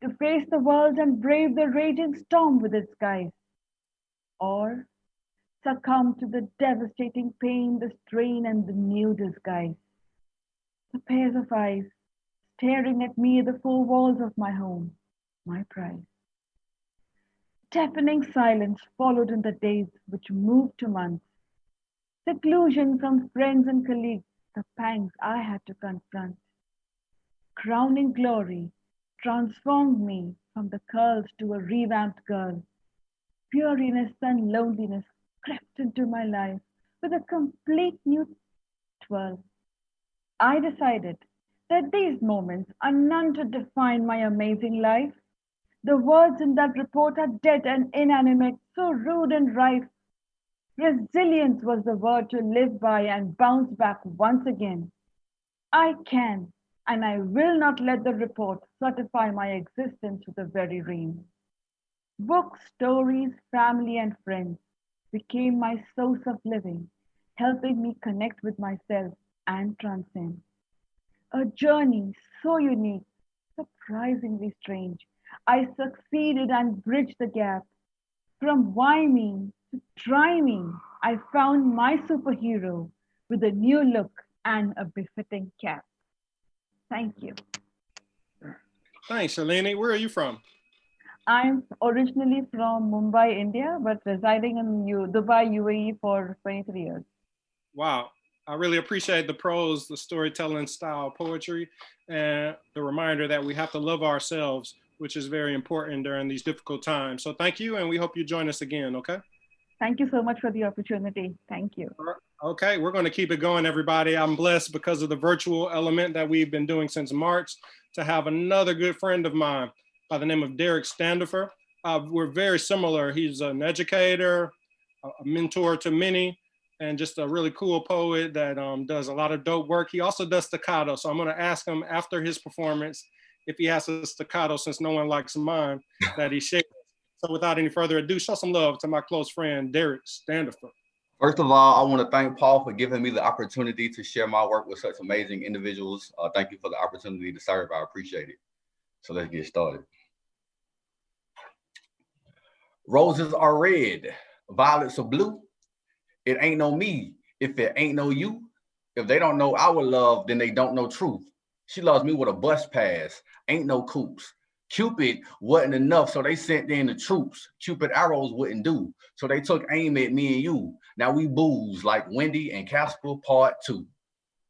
Speaker 14: to face the world and brave the raging storm with its skies, or succumb to the devastating pain, the strain, and the new disguise. The pairs of eyes staring at me at the four walls of my home, my prize. Deafening silence followed in the days which moved to months. Seclusion from friends and colleagues, the pangs I had to confront. Crowning glory transformed me from the curls to a revamped girl. Weariness and loneliness crept into my life with a complete new twirl. I decided that these moments are none to define my amazing life. The words in that report are dead and inanimate, so rude and rife. Resilience was the word to live by and bounce back once again. I can and I will not let the report certify my existence with the very ream. Books, stories, family, and friends became my source of living, helping me connect with myself and transcend. A journey so unique, surprisingly strange. I succeeded and bridged the gap. From why me to try me, I found my superhero with a new look and a befitting cap. Thank you.
Speaker 5: Thanks, Shalini. Where are you from?
Speaker 14: I'm originally from Mumbai, India, but residing in Dubai, UAE for 23 years.
Speaker 5: Wow. I really appreciate the prose, the storytelling style poetry, and the reminder that we have to love ourselves, which is very important during these difficult times. So thank you, and we hope you join us again, okay?
Speaker 14: Thank you so much for the opportunity. Thank you.
Speaker 5: Okay, we're going to keep it going, everybody. I'm blessed because of the virtual element that we've been doing since March to have another good friend of mine by the name of Derrick Standifer. We're very similar. He's an educator, a mentor to many, and just a really cool poet that does a lot of dope work. He also does staccato. So I'm going to ask him after his performance if he has a staccato, since no one likes mine, that he shares. So without any further ado, show some love to my close friend, Derrick Standifer.
Speaker 15: First of all, I want to thank Paul for giving me the opportunity to share my work with such amazing individuals. Thank you for the opportunity to serve. I appreciate it. So let's get started. Roses are red, violets are blue. It ain't no me if it ain't no you. If they don't know our love, then they don't know truth. She loves me with a bus pass, ain't no coops. Cupid wasn't enough, so they sent in the troops. Cupid arrows wouldn't do, so they took aim at me and you. Now we booze like Wendy and Casper Part 2.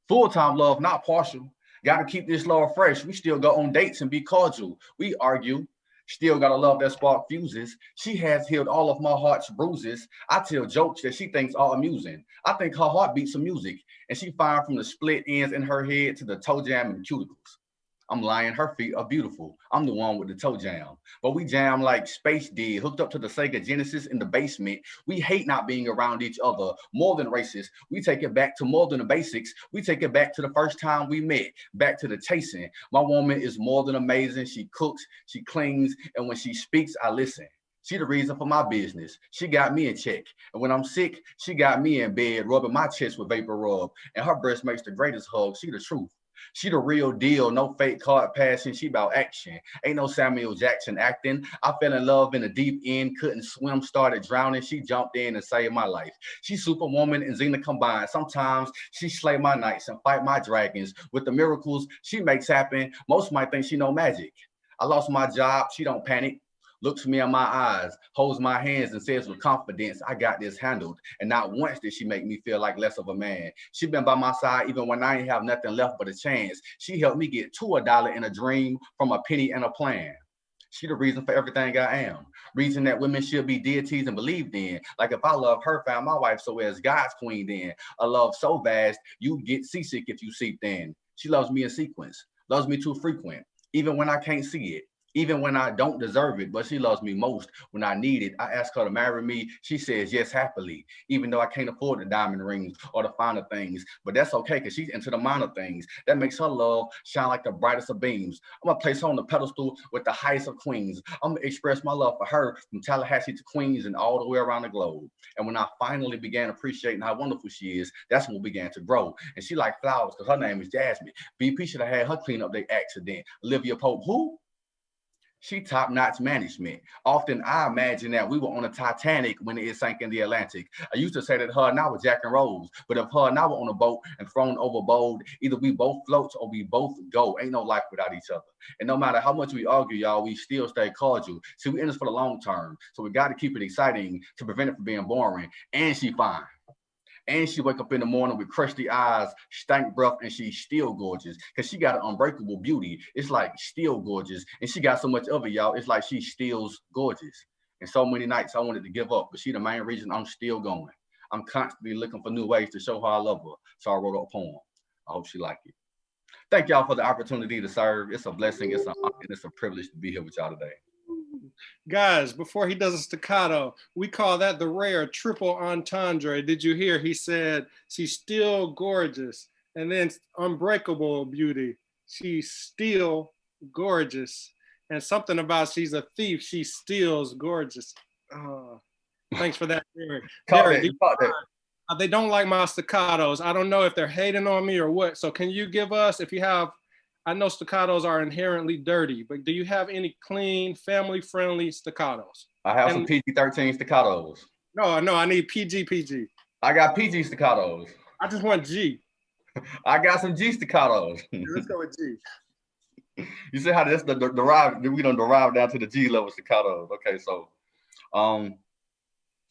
Speaker 15: Full-time love, not partial. Gotta keep this love fresh. We still go on dates and be cordial. We argue. Still got a love that spark fuses. She has healed all of my heart's bruises. I tell jokes that she thinks are amusing. I think her heart beats some music. And she fine from the split ends in her head to the toe jam and cuticles. I'm lying, her feet are beautiful. I'm the one with the toe jam. But we jam like Space did, hooked up to the Sega Genesis in the basement. We hate not being around each other, more than racist. We take it back to more than the basics. We take it back to the first time we met, back to the chasing. My woman is more than amazing. She cooks, she cleans, and when she speaks, I listen. She the reason for my business. She got me in check. And when I'm sick, she got me in bed, rubbing my chest with vapor rub. And her breast makes the greatest hug. She the truth. She the real deal, no fake card passing, she about action. Ain't no Samuel Jackson acting. I fell in love in the deep end, couldn't swim, started drowning. She jumped in and saved my life. She Superwoman and Xena combined. Sometimes she slay my knights and fight my dragons. With the miracles she makes happen, most might think she know magic. I lost my job, she don't panic. Looks me in my eyes, holds my hands and says with confidence, I got this handled. And not once did she make me feel like less of a man. She been by my side even when I ain't have nothing left but a chance. She helped me get to $1 in a dream from a penny and a plan. She the reason for everything I am. Reason that women should be deities and believed in. Like if I love her, found my wife so as God's queen then. A love so vast, you get seasick if you seep in. She loves me in sequence, loves me too frequent, even when I can't see it. Even when I don't deserve it, but she loves me most. When I need it, I ask her to marry me. She says yes happily, even though I can't afford the diamond rings or the finer things. But that's okay, because she's into the minor things. That makes her love shine like the brightest of beams. I'm gonna place her on the pedestal with the highest of queens. I'm gonna express my love for her from Tallahassee to Queens and all the way around the globe. And when I finally began appreciating how wonderful she is, that's when we began to grow. And she like flowers, because her name is Jasmine. BP should have had her clean up their accident. Olivia Pope, who? She top-notch management. Often I imagine that we were on a Titanic when it sank in the Atlantic. I used to say that her and I were Jack and Rose, but if her and I were on a boat and thrown overboard, either we both float or we both go. Ain't no life without each other. And no matter how much we argue, y'all, we still stay cordial. See, we in this for the long term, so we got to keep it exciting to prevent it from being boring. And she fine. And she wake up in the morning with crusty eyes, stank breath, and she's still gorgeous. Because she got an unbreakable beauty. It's like still gorgeous. And she got so much of it, y'all. It's like she still's gorgeous. And so many nights I wanted to give up, but she the main reason I'm still going. I'm constantly looking for new ways to show her I love her. So I wrote a poem. I hope she like it. Thank y'all for the opportunity to serve. It's a blessing. It's an honor, and it's a privilege to be here with y'all today.
Speaker 5: Guys, before he does a staccato, we call that the rare triple entendre. Did you hear? He said, she's still gorgeous. And then unbreakable beauty. She's still gorgeous. And something about she's a thief. She steals gorgeous. Oh, thanks for that, Derrick. Derrick, they don't like my staccatos. I don't know if they're hating on me or what. So can you give us, if you have, I know staccatos are inherently dirty, but do you have any clean, family-friendly staccatos?
Speaker 15: I have some PG-13 staccatos.
Speaker 5: No, I need PG.
Speaker 15: I got PG staccatos.
Speaker 5: I just want G.
Speaker 15: I got some G staccatos.
Speaker 5: Let's go with G.
Speaker 15: You see how that's the derive, we don't derive down to the G level staccatos. Okay, so, all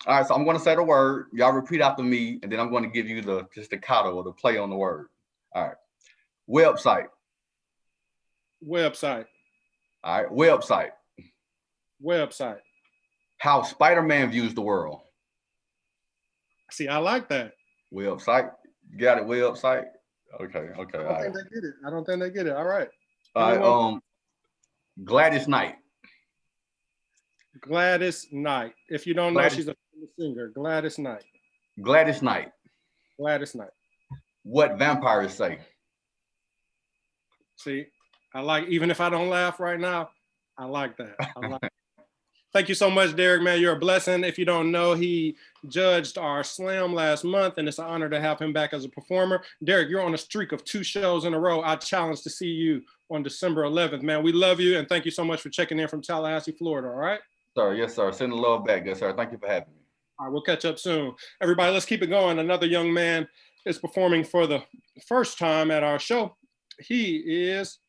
Speaker 15: right, so I'm going to say the word. Y'all repeat after me, and then I'm going to give you the staccato or the play on the word. All right. Website.
Speaker 5: Website.
Speaker 15: All right. Website.
Speaker 5: Website.
Speaker 15: How Spider-Man views the world.
Speaker 5: See, I like that.
Speaker 15: Website. You got it. Website. Okay.
Speaker 5: I don't think they get it. All right.
Speaker 15: All right. Gladys Knight.
Speaker 5: Gladys Knight. If you don't know, she's a famous singer. Gladys Knight.
Speaker 15: Gladys Knight.
Speaker 5: Gladys Knight.
Speaker 15: What vampires say.
Speaker 5: See, I like, even if I don't laugh right now, I like that. Thank you so much, Derrick, man. You're a blessing. If you don't know, he judged our slam last month, and it's an honor to have him back as a performer. Derrick, you're on a streak of 2 shows in a row. I challenge to see you on December 11th, man. We love you, and thank you so much for checking in from Tallahassee, Florida, all right?
Speaker 15: Sir, yes, sir. Send the love back, good sir. Thank you for having me.
Speaker 5: All right, we'll catch up soon. Everybody, let's keep it going. Another young man is performing for the first time at our show. He is,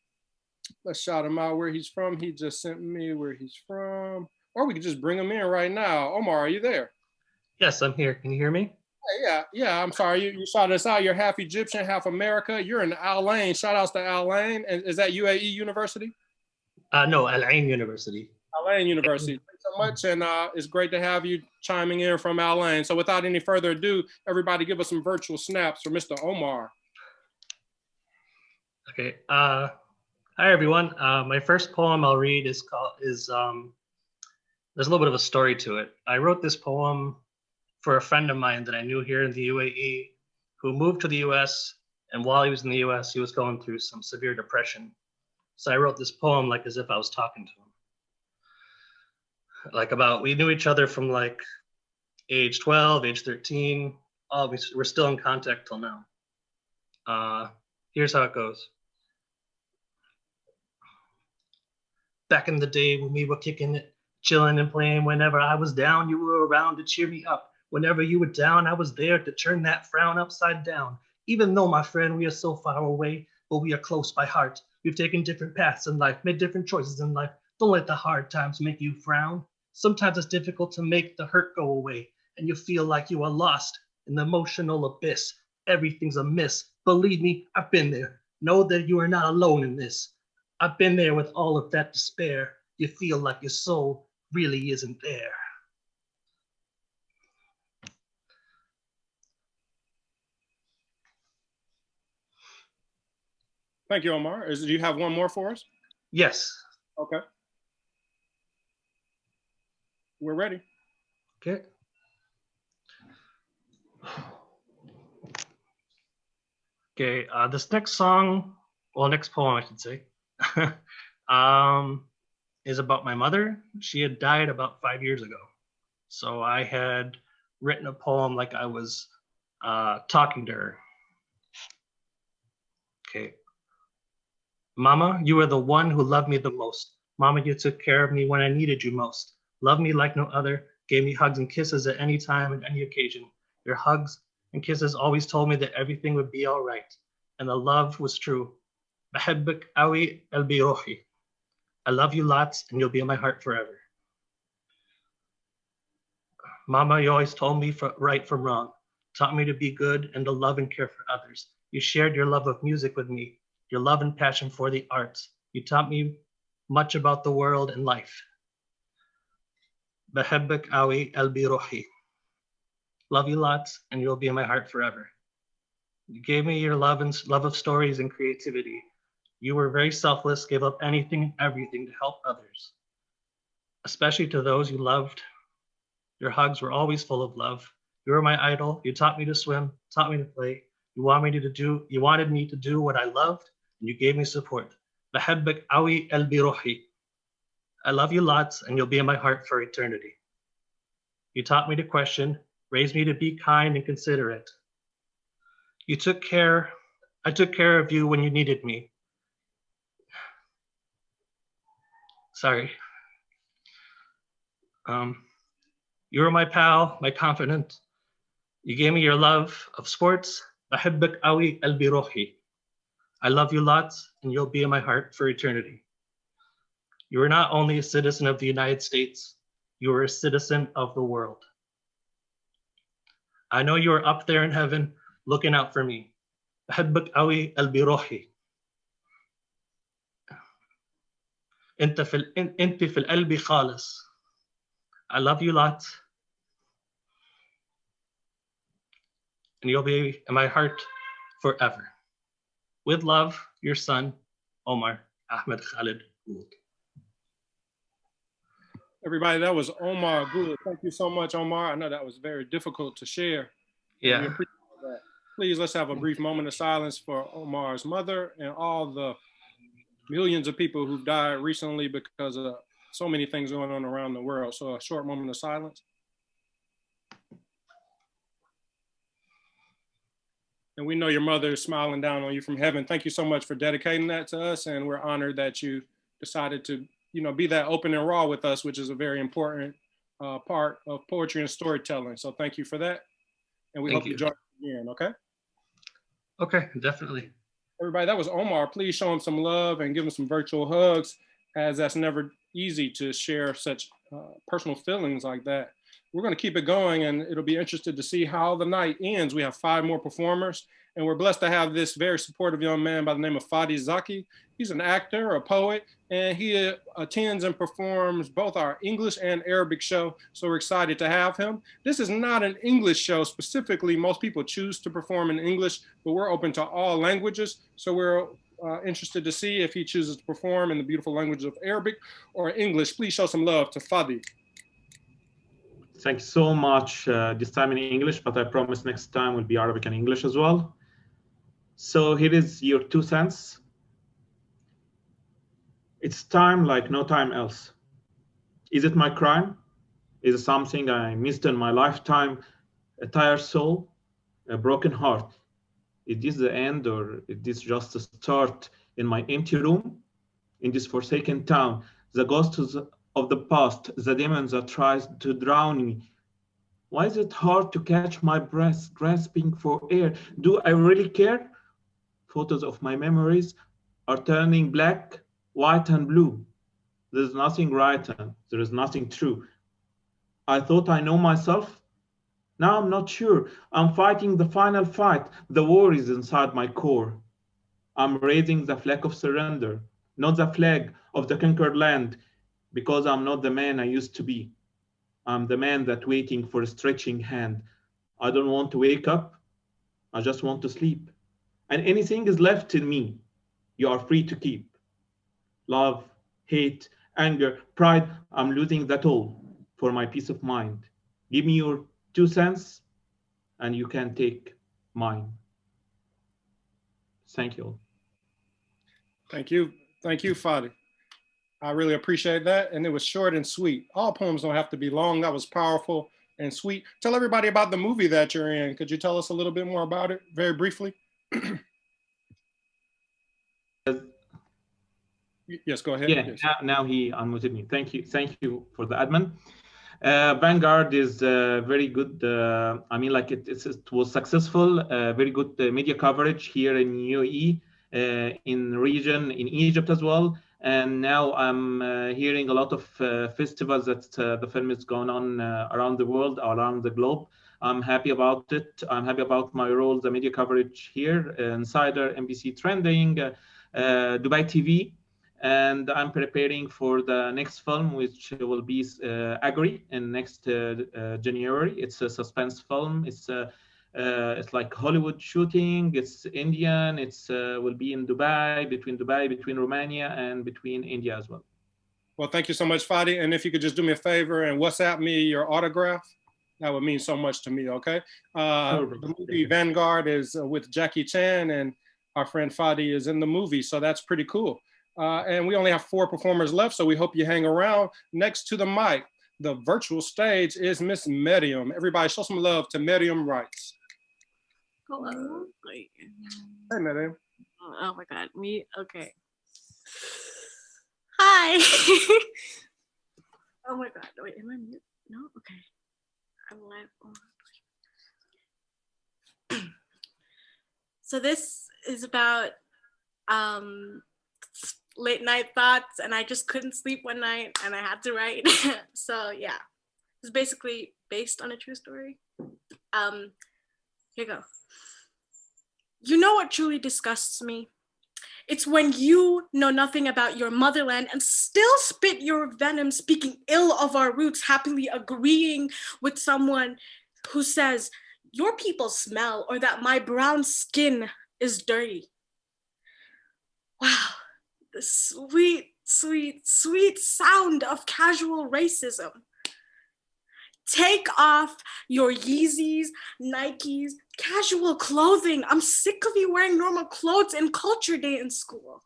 Speaker 5: let's shout him out where he's from. He just sent me where he's from. Or we could just bring him in right now. Omar, are you there?
Speaker 16: Yes, I'm here. Can you hear me?
Speaker 5: Yeah. I'm sorry. You shouted us out. You're half Egyptian, half America. You're in Al Ain. Shout outs to Al Ain. And is that UAE University?
Speaker 16: No, Al Ain University.
Speaker 5: Al Ain University. so much, and it's great to have you chiming in from LA. So without any further ado, everybody give us some virtual snaps for Mr. Omar.
Speaker 16: Okay. Hi everyone. My first poem I'll read is there's a little bit of a story to it. I wrote this poem for a friend of mine that I knew here in the UAE who moved to the US, and while he was in the US, he was going through some severe depression. So I wrote this poem like as if I was talking to him. Like we knew each other from like age 12, age 13. We're still in contact till now. Here's how it goes. Back in the day when we were kicking it, chilling and playing, whenever I was down, you were around to cheer me up. Whenever you were down, I was there to turn that frown upside down. Even though, my friend, we are so far away, but we are close by heart. We've taken different paths in life, made different choices in life. Don't let the hard times make you frown. Sometimes it's difficult to make the hurt go away, and you feel like you are lost in the emotional abyss. Everything's amiss. Believe me, I've been there. Know that you are not alone in this. I've been there with all of that despair. You feel like your soul really isn't there.
Speaker 5: Thank you, Omar. Do you have one more for us?
Speaker 16: Yes.
Speaker 5: Okay. We're ready.
Speaker 16: Okay. Okay, this next poem, I should say, is about my mother. She had died about 5 years ago. So I had written a poem like I was talking to her. Okay. Mama, you are the one who loved me the most. Mama, you took care of me when I needed you most. Loved me like no other, gave me hugs and kisses at any time and any occasion. Your hugs and kisses always told me that everything would be all right. And the love was true. بحبك قوي قلبي روحي. I love you lots and you'll be in my heart forever. Mama, you always told me right from wrong, taught me to be good and to love and care for others. You shared your love of music with me, your love and passion for the arts. You taught me much about the world and life. بحبك قوي قلبي روحي. Love you lots and you'll be in my heart forever. You gave me your love of stories and creativity. You were very selfless, gave up anything and everything to help others, especially to those you loved. Your hugs were always full of love. You were my idol. You taught me to swim, taught me to play. You wanted me to do what I loved, and you gave me support. بحبك قوي قلبي روحي. I love you lots, and you'll be in my heart for eternity. You taught me to question, raised me to be kind and considerate. I took care of you when you needed me. Sorry. You were my pal, my confidant. You gave me your love of sports. بحبك قوي قلبي روحي. I love you lots, and you'll be in my heart for eternity. You are not only a citizen of the United States, you are a citizen of the world. I know you are up there in heaven looking out for me. بحبك قوي قلبي روحي. انت في القلب خالص. I love you lots, and you'll be in my heart forever. With love, your son, Omar Ahmed Khalid Gould.
Speaker 5: Everybody, that was Omar Gould. Thank you so much, Omar. I know that was very difficult to share.
Speaker 16: Yeah.
Speaker 5: We appreciate that. Please, let's have a brief moment of silence for Omar's mother and all the millions of people who've died recently because of so many things going on around the world. So a short moment of silence. And we know your mother is smiling down on you from heaven. Thank you so much for dedicating that to us. And we're honored that you decided to, be that open and raw with us, which is a very important part of poetry and storytelling. So thank you for that. And we hope you join us again, okay?
Speaker 16: Okay, definitely.
Speaker 5: Everybody, that was Omar. Please show him some love and give him some virtual hugs, as that's never easy to share such personal feelings like that. We're going to keep it going, and it'll be interesting to see how the night ends. We have 5 more performers, And we're blessed to have this very supportive young man by the name of Fady Zaky. He's an actor, a poet, and he attends and performs both our English and Arabic show. So we're excited to have him. This is not an English show specifically. Most people choose to perform in English, but we're open to all languages. So we're interested to see if he chooses to perform in the beautiful language of Arabic or English. Please show some love to Fady.
Speaker 17: Thank you so much. This time in English, but I promise next time will be Arabic and English as well. So here is your 2 cents. It's time like no time else. Is it my crime? Is it something I missed in my lifetime? A tired soul, a broken heart. Is this the end, or is this just a start in my empty room? In this forsaken town, the ghosts of the past, the demons that tries to drown me. Why is it hard to catch my breath, grasping for air? Do I really care? Photos of my memories are turning black, white and blue. There's nothing right and there is nothing true. I thought I know myself. Now I'm not sure. I'm fighting the final fight. The war is inside my core. I'm raising the flag of surrender, not the flag of the conquered land, because I'm not the man I used to be. I'm the man that's waiting for a stretching hand. I don't want to wake up. I just want to sleep. And anything is left in me, you are free to keep. Love, hate, anger, pride, I'm losing that all for my peace of mind. Give me your 2 cents and you can take mine. Thank you.
Speaker 5: Thank you. Thank you, Fady. I really appreciate that. And it was short and sweet. All poems don't have to be long. That was powerful and sweet. Tell everybody about the movie that you're in. Could you tell us a little bit more about it very briefly? Yes, go ahead.
Speaker 17: Yeah,
Speaker 5: yes.
Speaker 17: now he unmuted me. Thank you for the admin. Vanguard is very good. I mean, like it was successful. Very good media coverage here in UAE, in region, in Egypt as well. And now I'm hearing a lot of festivals that the film is going on around the world, around the globe. I'm happy about it. I'm happy about my role, the media coverage here, Insider, NBC Trending, Dubai TV. And I'm preparing for the next film, which will be Agri in next January. It's a suspense film. It's like Hollywood shooting. It's Indian. It's will be in Dubai, between Romania and between India as well.
Speaker 5: Well, thank you so much, Fady. And if you could just do me a favor and WhatsApp me your autograph, that would mean so much to me, okay? The movie Vanguard is with Jackie Chan, and our friend Fady is in the movie, so that's pretty cool. And we only have 4 performers left, so we hope you hang around. Next to the mic, the virtual stage is Miss Mariam. Everybody show some love to Mariam Writes.
Speaker 18: Hello. Wait.
Speaker 5: Hey, Mariam.
Speaker 18: Oh my God, me? Okay. Hi. Oh my God, wait, am I mute? No? Okay. I'm live. Oh. So this is about late night thoughts, and I just couldn't sleep one night and I had to write. So yeah, it's basically based on a true story. Here you go. You know what truly disgusts me? It's when you know nothing about your motherland and still spit your venom, speaking ill of our roots, happily agreeing with someone who says your people smell or that my brown skin is dirty. Wow, the sweet, sweet, sweet sound of casual racism. Take off your Yeezys, Nikes, casual clothing. I'm sick of you wearing normal clothes in culture day in school.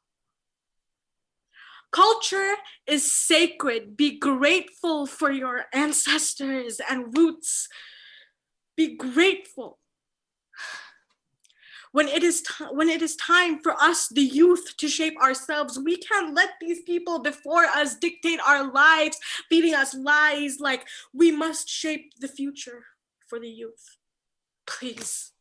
Speaker 18: Culture is sacred. Be grateful for your ancestors and roots. Be grateful. When it is time for us, the youth, to shape ourselves, we can't let these people before us dictate our lives, feeding us lies like we must shape the future for the youth. Please,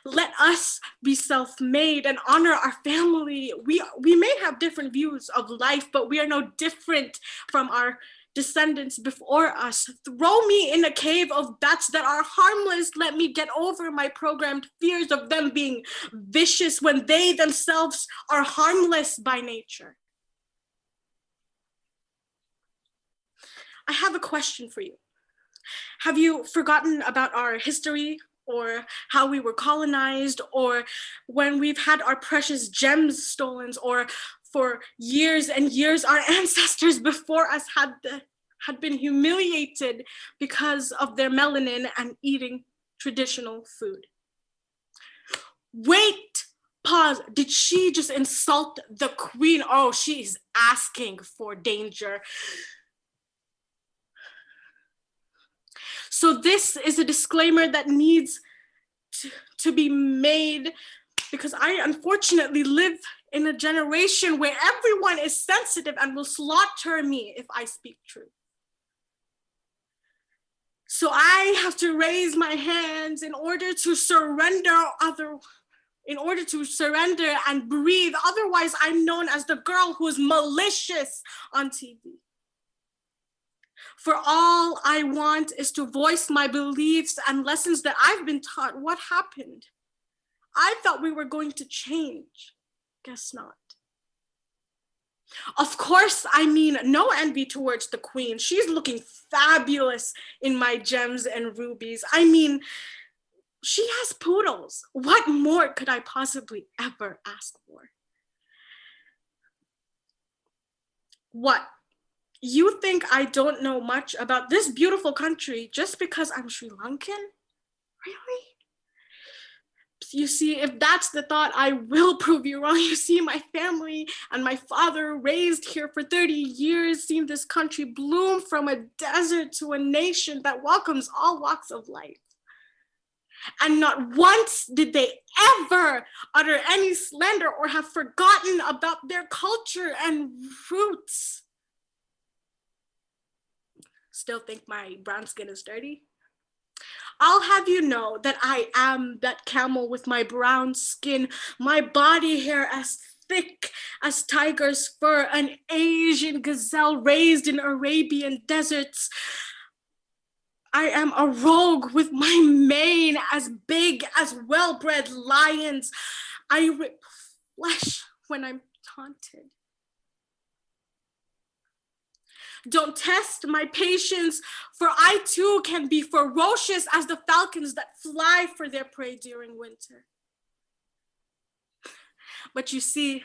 Speaker 18: let us be self-made and honor our family. We may have different views of life, but we are no different from our descendants before us. Throw me in a cave of bats that are harmless. Let me get over my programmed fears of them being vicious when they themselves are harmless by nature. I have a question for you. Have you forgotten about our history, or how we were colonized, or when we've had our precious gems stolen, or for years and years our ancestors before us had been humiliated because of their melanin and eating traditional food? Wait, pause. Did she just insult the queen? Oh, she's asking for danger. So this is a disclaimer that needs to be made, because I unfortunately live in a generation where everyone is sensitive and will slaughter me if I speak truth. So I have to raise my hands in order to surrender and breathe. Otherwise, I'm known as the girl who is malicious on TV. For all I want is to voice my beliefs and lessons that I've been taught. What happened? I thought we were going to change. Guess not. Of course, I mean no envy towards the queen. She's looking fabulous in my gems and rubies. I mean, she has poodles. What more could I possibly ever ask for? What? You think I don't know much about this beautiful country just because I'm Sri Lankan? Really? You see, if that's the thought, I will prove you wrong. You see, my family and my father, raised here for 30 years, seen this country bloom from a desert to a nation that welcomes all walks of life. And not once did they ever utter any slander or have forgotten about their culture and roots. Still think my brown skin is dirty? I'll have you know that I am that camel with my brown skin, my body hair as thick as tiger's fur, an Asian gazelle raised in Arabian deserts. I am a rogue with my mane as big as well-bred lions. I rip flesh when I'm taunted. Don't test my patience, for I too can be ferocious as the falcons that fly for their prey during winter. But you see,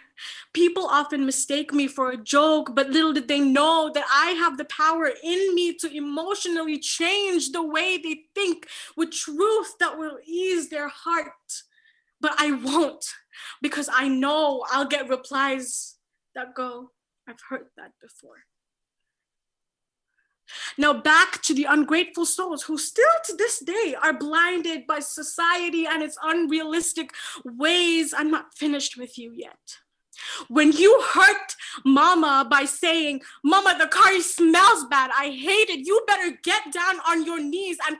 Speaker 18: people often mistake me for a joke, but little did they know that I have the power in me to emotionally change the way they think with truth that will ease their heart. But I won't, because I know I'll get replies that go, I've heard that before. Now back to the ungrateful souls who still to this day are blinded by society and its unrealistic ways. I'm not finished with you yet. When you hurt Mama by saying, Mama, the curry smells bad, I hate it, you better get down on your knees and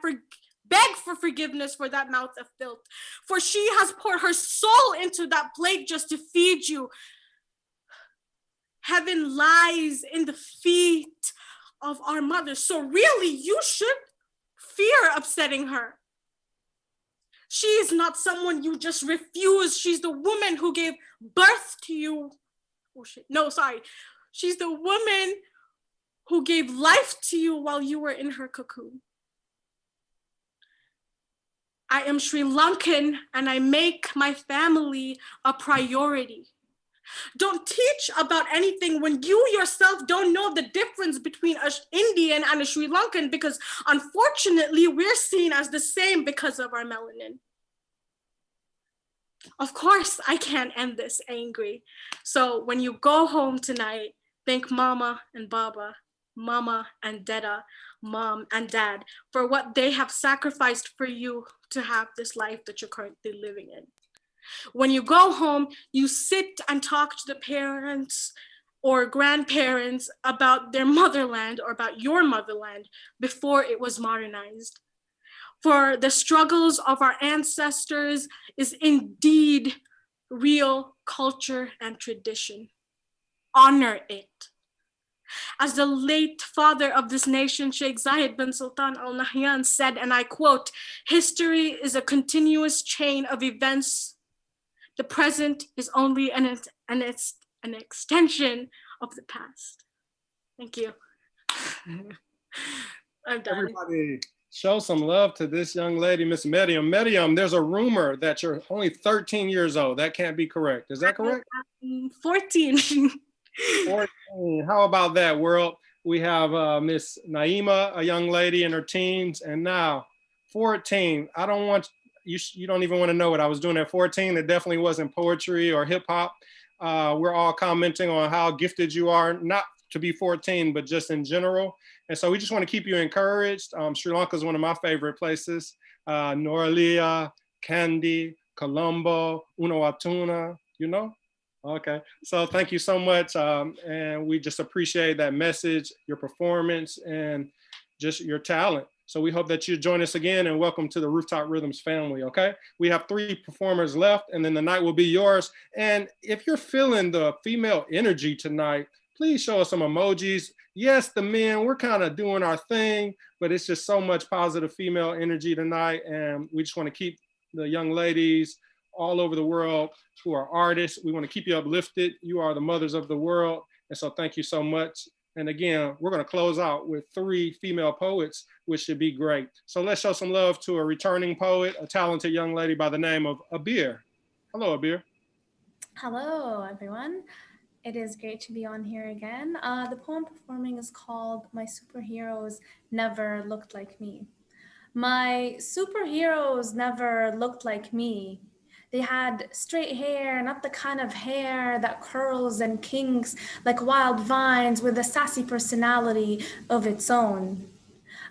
Speaker 18: beg for forgiveness for that mouth of filth. For she has poured her soul into that plate just to feed you. Heaven lies in the feet of our mother. So really, you should fear upsetting her. She is not someone you just refuse. She's the woman who gave birth to you. Oh shit, no, sorry. She's the woman who gave life to you while you were in her cocoon. I am Sri Lankan and I make my family a priority. Don't teach about anything when you yourself don't know the difference between an Indian and a Sri Lankan, because unfortunately we're seen as the same because of our melanin. Of course, I can't end this angry. So when you go home tonight, thank Mama and Baba, Mama and Dada, Mom and Dad for what they have sacrificed for you to have this life that you're currently living in. When you go home, you sit and talk to the parents or grandparents about their motherland or about your motherland before it was modernized. For the struggles of our ancestors is indeed real culture and tradition. Honor it. As the late father of this nation, Sheikh Zayed bin Sultan Al Nahyan said, and I quote, "History is a continuous chain of events. The present is only an extension of the past." Thank you. I'm done.
Speaker 5: Everybody, show some love to this young lady, Miss Mariam. Mariam, there's a rumor that you're only 13 years old. That can't be correct. Is that correct?
Speaker 18: 14.
Speaker 5: 14. How about that, world? We have Miss Naima, a young lady in her teens, and now 14. I don't want you don't even want to know what I was doing at 14. It definitely wasn't poetry or hip hop. We're all commenting on how gifted you are, not to be 14, but just in general. And so we just want to keep you encouraged. Sri Lanka is one of my favorite places. Noralia, Kandy, Colombo, Unawatuna, you know? Okay, so thank you so much. And we just appreciate that message, your performance, and just your talent. So we hope that you join us again, and welcome to the Rooftop Rhythms family, okay? We have 3 performers left, and then the night will be yours. And if you're feeling the female energy tonight, please show us some emojis. Yes, the men, we're kind of doing our thing, but it's just so much positive female energy tonight. And we just want to keep the young ladies all over the world who are artists. We want to keep you uplifted. You are the mothers of the world. And so thank you so much. And again, we're going to close out with 3 female poets, which should be great. So let's show some love to a returning poet, a talented young lady by the name of Abeer. Hello, Abeer.
Speaker 19: Hello, everyone. It is great to be on here again. The poem performing is called "My Superheroes Never Looked Like Me." My superheroes never looked like me. They had straight hair, not the kind of hair that curls and kinks like wild vines, with a sassy personality of its own.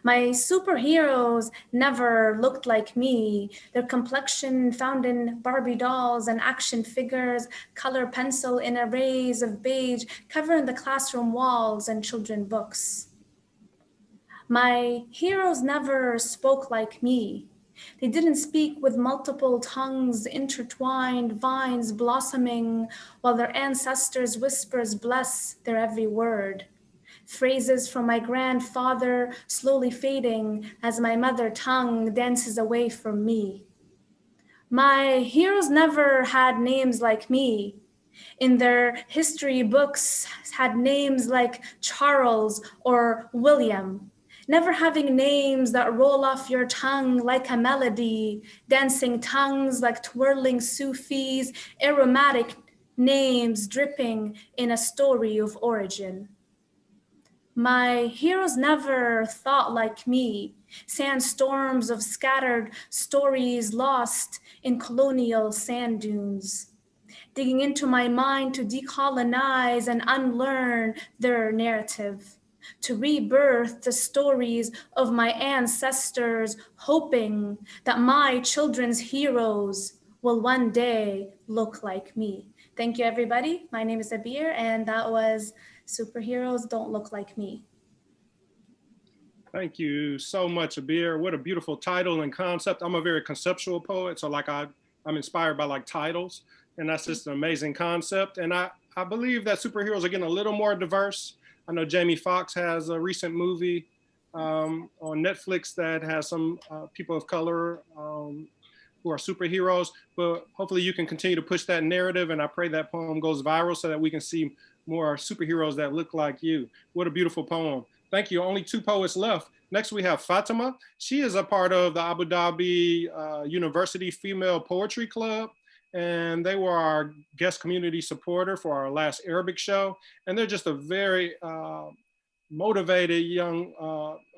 Speaker 19: My superheroes never looked like me. Their complexion found in Barbie dolls and action figures, color pencil in arrays of beige, covering the classroom walls and children books. My heroes never spoke like me. They didn't speak with multiple tongues, intertwined vines blossoming, while their ancestors' whispers bless their every word. Phrases from my grandfather slowly fading as my mother tongue dances away from me. My heroes never had names like me. In their history books had names like Charles or William, never having names that roll off your tongue like a melody, dancing tongues like twirling Sufis, aromatic names dripping in a story of origin. My heroes never thought like me, sandstorms of scattered stories lost in colonial sand dunes, digging into my mind to decolonize and unlearn their narrative, to rebirth the stories of my ancestors, hoping that my children's heroes will one day look like me. Thank you, everybody. My name is Abeer, and that was Superheroes Don't Look Like Me.
Speaker 5: Thank you so much, Abeer. What a beautiful title and concept. I'm a very conceptual poet, so like I'm inspired by like titles, and that's just an amazing concept. And I believe that superheroes are getting a little more diverse. I know Jamie Foxx has a recent movie on Netflix that has some people of color who are superheroes, but hopefully you can continue to push that narrative, and I pray that poem goes viral so that we can see more superheroes that look like you. What a beautiful poem. Thank you. Only 2 poets left. Next, we have Fatima. She is a part of the Abu Dhabi University Female Poetry Club, and they were our guest community supporter for our last Arabic show. And they're just a very motivated young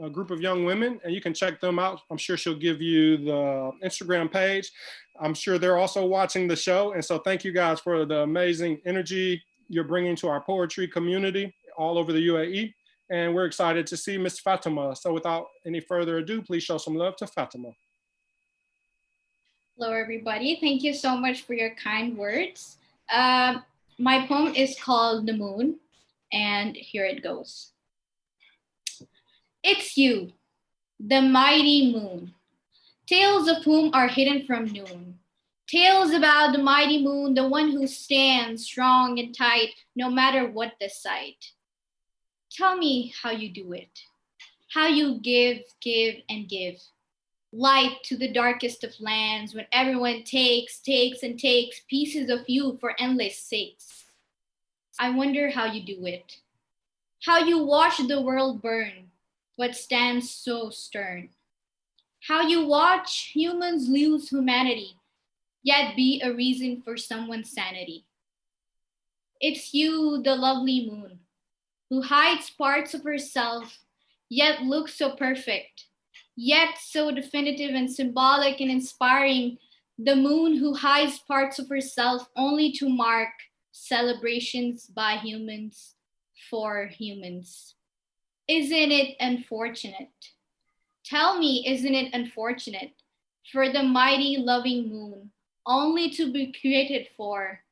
Speaker 5: a group of young women, and you can check them out. I'm sure she'll give you the Instagram page. I'm sure they're also watching the show. And so thank you guys for the amazing energy you're bringing to our poetry community all over the UAE. And we're excited to see Miss Fatima. So without any further ado, please show some love to Fatima.
Speaker 20: Hello, everybody. Thank you so much for your kind words. My poem is called The Moon, and here it goes. It's you, the mighty moon, tales of whom are hidden from noon. Tales about the mighty moon, the one who stands strong and tight, no matter what the sight. Tell me how you do it. How you give, and give. Light to the darkest of lands when everyone takes pieces of you for endless sakes. I wonder how you do it. How you watch the world burn, what stands so stern. How you watch humans lose humanity, yet be a reason for someone's sanity. It's you, the lovely moon, who hides parts of herself, yet looks so perfect, yet so definitive and symbolic and inspiring. The moon who hides parts of herself only to mark celebrations by humans for humans. Isn't it unfortunate? Tell me, isn't it unfortunate for the mighty loving moon only to be created for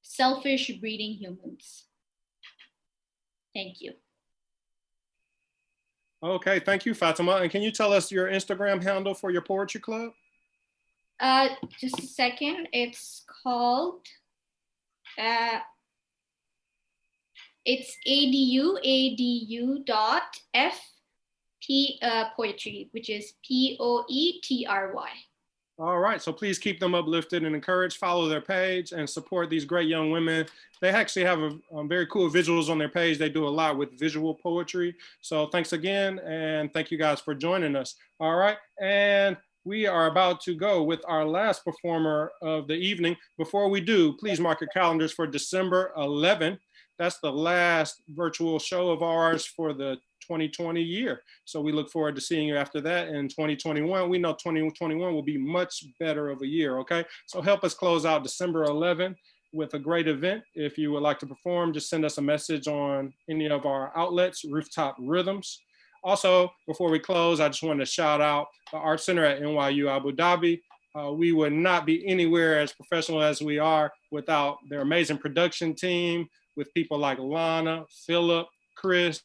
Speaker 20: selfish breeding humans? Thank you.
Speaker 5: Okay, thank you, Fatima. And can you tell us your Instagram handle for your poetry club?
Speaker 20: Just a second. It's called, it's adu.fp poetry, which is POETRY.
Speaker 5: All right, so please keep them uplifted and encouraged. Follow their page and support these great young women. They actually have a very cool visuals on their page. They do a lot with visual poetry. So thanks again, and thank you guys for joining us. All right, and we are about to go with our last performer of the evening. Before we do, please mark your calendars for December 11th. That's the last virtual show of ours for the 2020 year. So we look forward to seeing you after that in 2021. We know 2021 will be much better of a year, okay? So help us close out December 11th with a great event. If you would like to perform, just send us a message on any of our outlets, Rooftop Rhythms. Also, before we close, I just want to shout out the Art Center at NYU Abu Dhabi. We would not be anywhere as professional as we are without their amazing production team with people like Lana, Philip, Chris,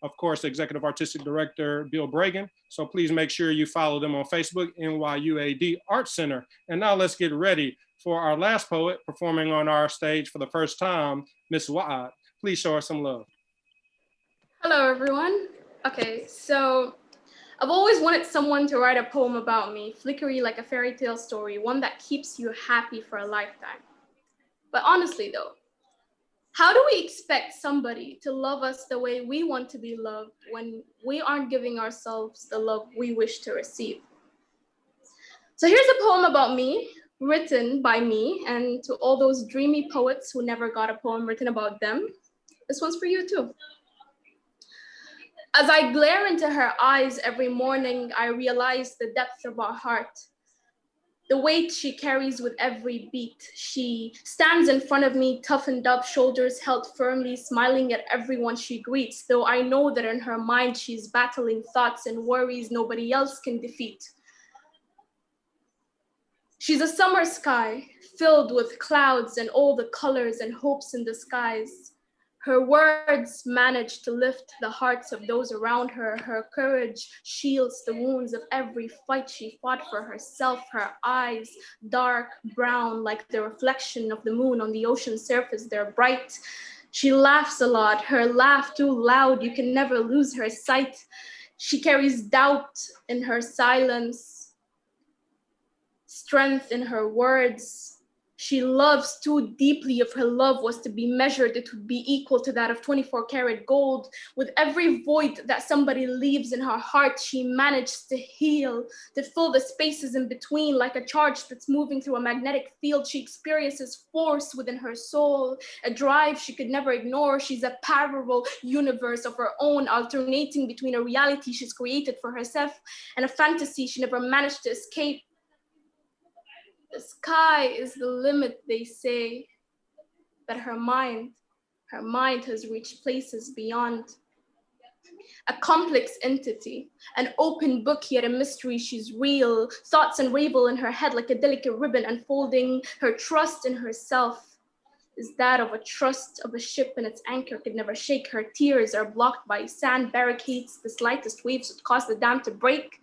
Speaker 5: of course, Executive Artistic Director, Bill Bragan. So please make sure you follow them on Facebook, NYUAD Art Center. And now let's get ready for our last poet performing on our stage for the first time, Miss Waad. Please show her some love.
Speaker 21: Hello, everyone. Okay, so I've always wanted someone to write a poem about me, flickery like a fairy tale story, one that keeps you happy for a lifetime. But honestly though, how do we expect somebody to love us the way we want to be loved when we aren't giving ourselves the love we wish to receive? So here's a poem about me, written by me, and to all those dreamy poets who never got a poem written about them, this one's for you too. As I glare into her eyes every morning, I realize the depth of our heart, the weight she carries with every beat. She stands in front of me, toughened up, shoulders held firmly, smiling at everyone she greets, though I know that in her mind she's battling thoughts and worries nobody else can defeat. She's a summer sky filled with clouds and all the colors and hopes in the skies. Her words manage to lift the hearts of those around her. Her courage shields the wounds of every fight she fought for herself. Her eyes, dark brown like the reflection of the moon on the ocean surface, they're bright. She laughs a lot, her laugh too loud, you can never lose her sight. She carries doubt in her silence, strength in her words. She loves too deeply. If her love was to be measured, it would be equal to that of 24 karat gold. With every void that somebody leaves in her heart, she manages to heal, to fill the spaces in between like a charge that's moving through a magnetic field. She experiences force within her soul, a drive she could never ignore. She's a parallel universe of her own, alternating between a reality she's created for herself and a fantasy she never managed to escape. The sky is the limit, they say, but her mind has reached places beyond. A complex entity, an open book, yet a mystery, she's real. Thoughts unravel in her head like a delicate ribbon unfolding. Her trust in herself is that of a trust of a ship and its anchor could never shake. Her tears are blocked by sand barricades. The slightest waves would cause the dam to break.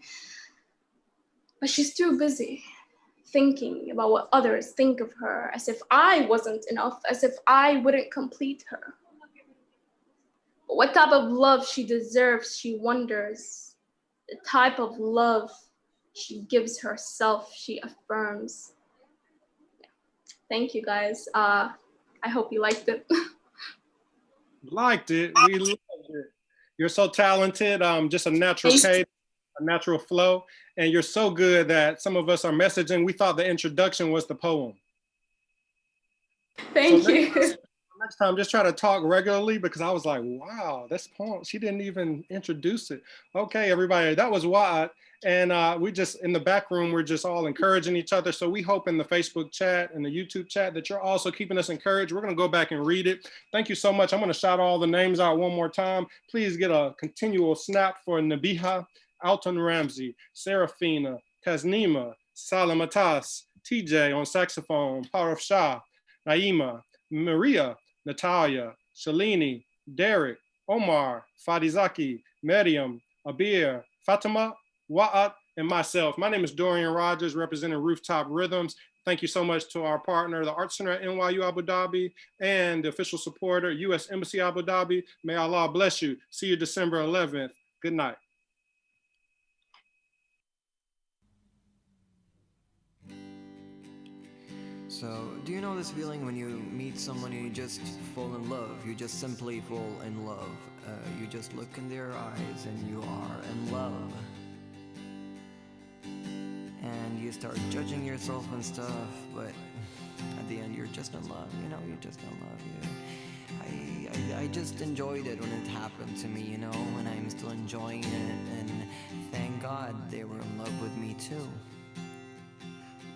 Speaker 21: But she's too busy thinking about what others think of her, as if I wasn't enough, as if I wouldn't complete her. But what type of love she deserves, she wonders. The type of love she gives herself, she affirms. Thank you guys. I hope you liked it.
Speaker 5: Liked it. We loved it. You're so talented. Just a natural cadence, a natural flow. And you're so good that some of us are messaging. We thought the introduction was the poem.
Speaker 21: Thank you.
Speaker 5: Next time, just try to talk regularly, because I was like, wow, this poem, she didn't even introduce it. Okay, everybody, that was Waad. And we just, in the back room, we're just all encouraging each other. So we hope in the Facebook chat and the YouTube chat that you're also keeping us encouraged. We're gonna go back and read it. Thank you so much. I'm gonna shout all the names out one more time. Please get a continual snap for Nabiha, Alton Ramsey, Sarafina, Tasnima, Salem, TJ on saxophone, Paurav Shah, Naima, Maria, Nathalia, Shalini, Derrick, Omar, Fady Zaky, Mariam, Abeer, Fatima, Waad, and myself. My name is Dorian Rogers, representing Rooftop Rhythms. Thank you so much to our partner, the Art Center at NYU Abu Dhabi, and the official supporter, U.S. Embassy Abu Dhabi. May Allah bless you. See you December 11th. Good night.
Speaker 2: So, do you know this feeling when you meet someone and you just fall in love? You just simply fall in love. You just look in their eyes and you are in love. And you start judging yourself and stuff, but at the end you're just in love, you know, you're just in love. I just enjoyed it when it happened to me, you know, and I'm still enjoying it, and thank God they were in love with me too.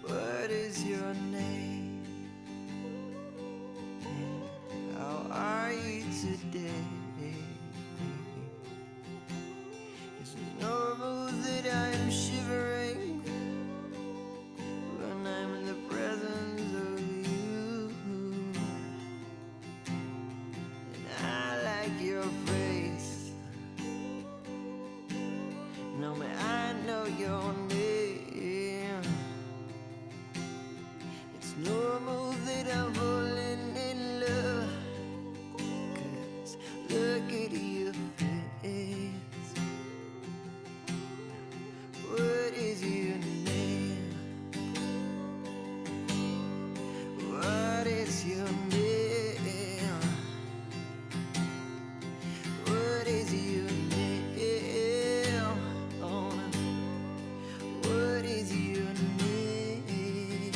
Speaker 2: What is your name? How are you today? Is it normal that I'm shivering when I'm in the presence of you? And I like your face. No, man, I know your name. Normal that I'm falling in love, 'cause look at your face. What is your name? What is your name? What is your name? Oh, what is your name?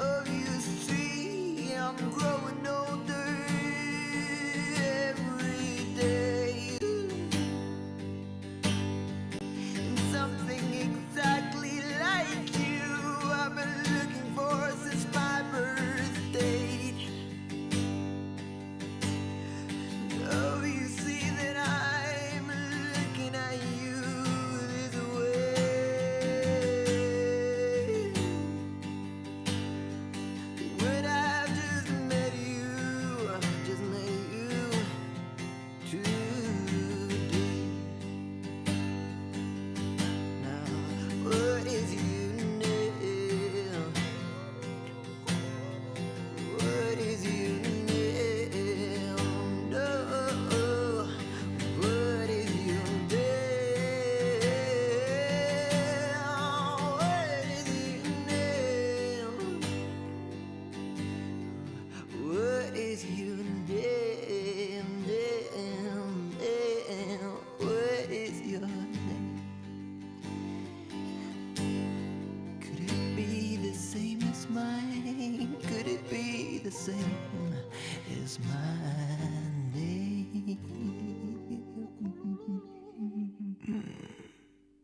Speaker 2: Oh, you see, I'm growing.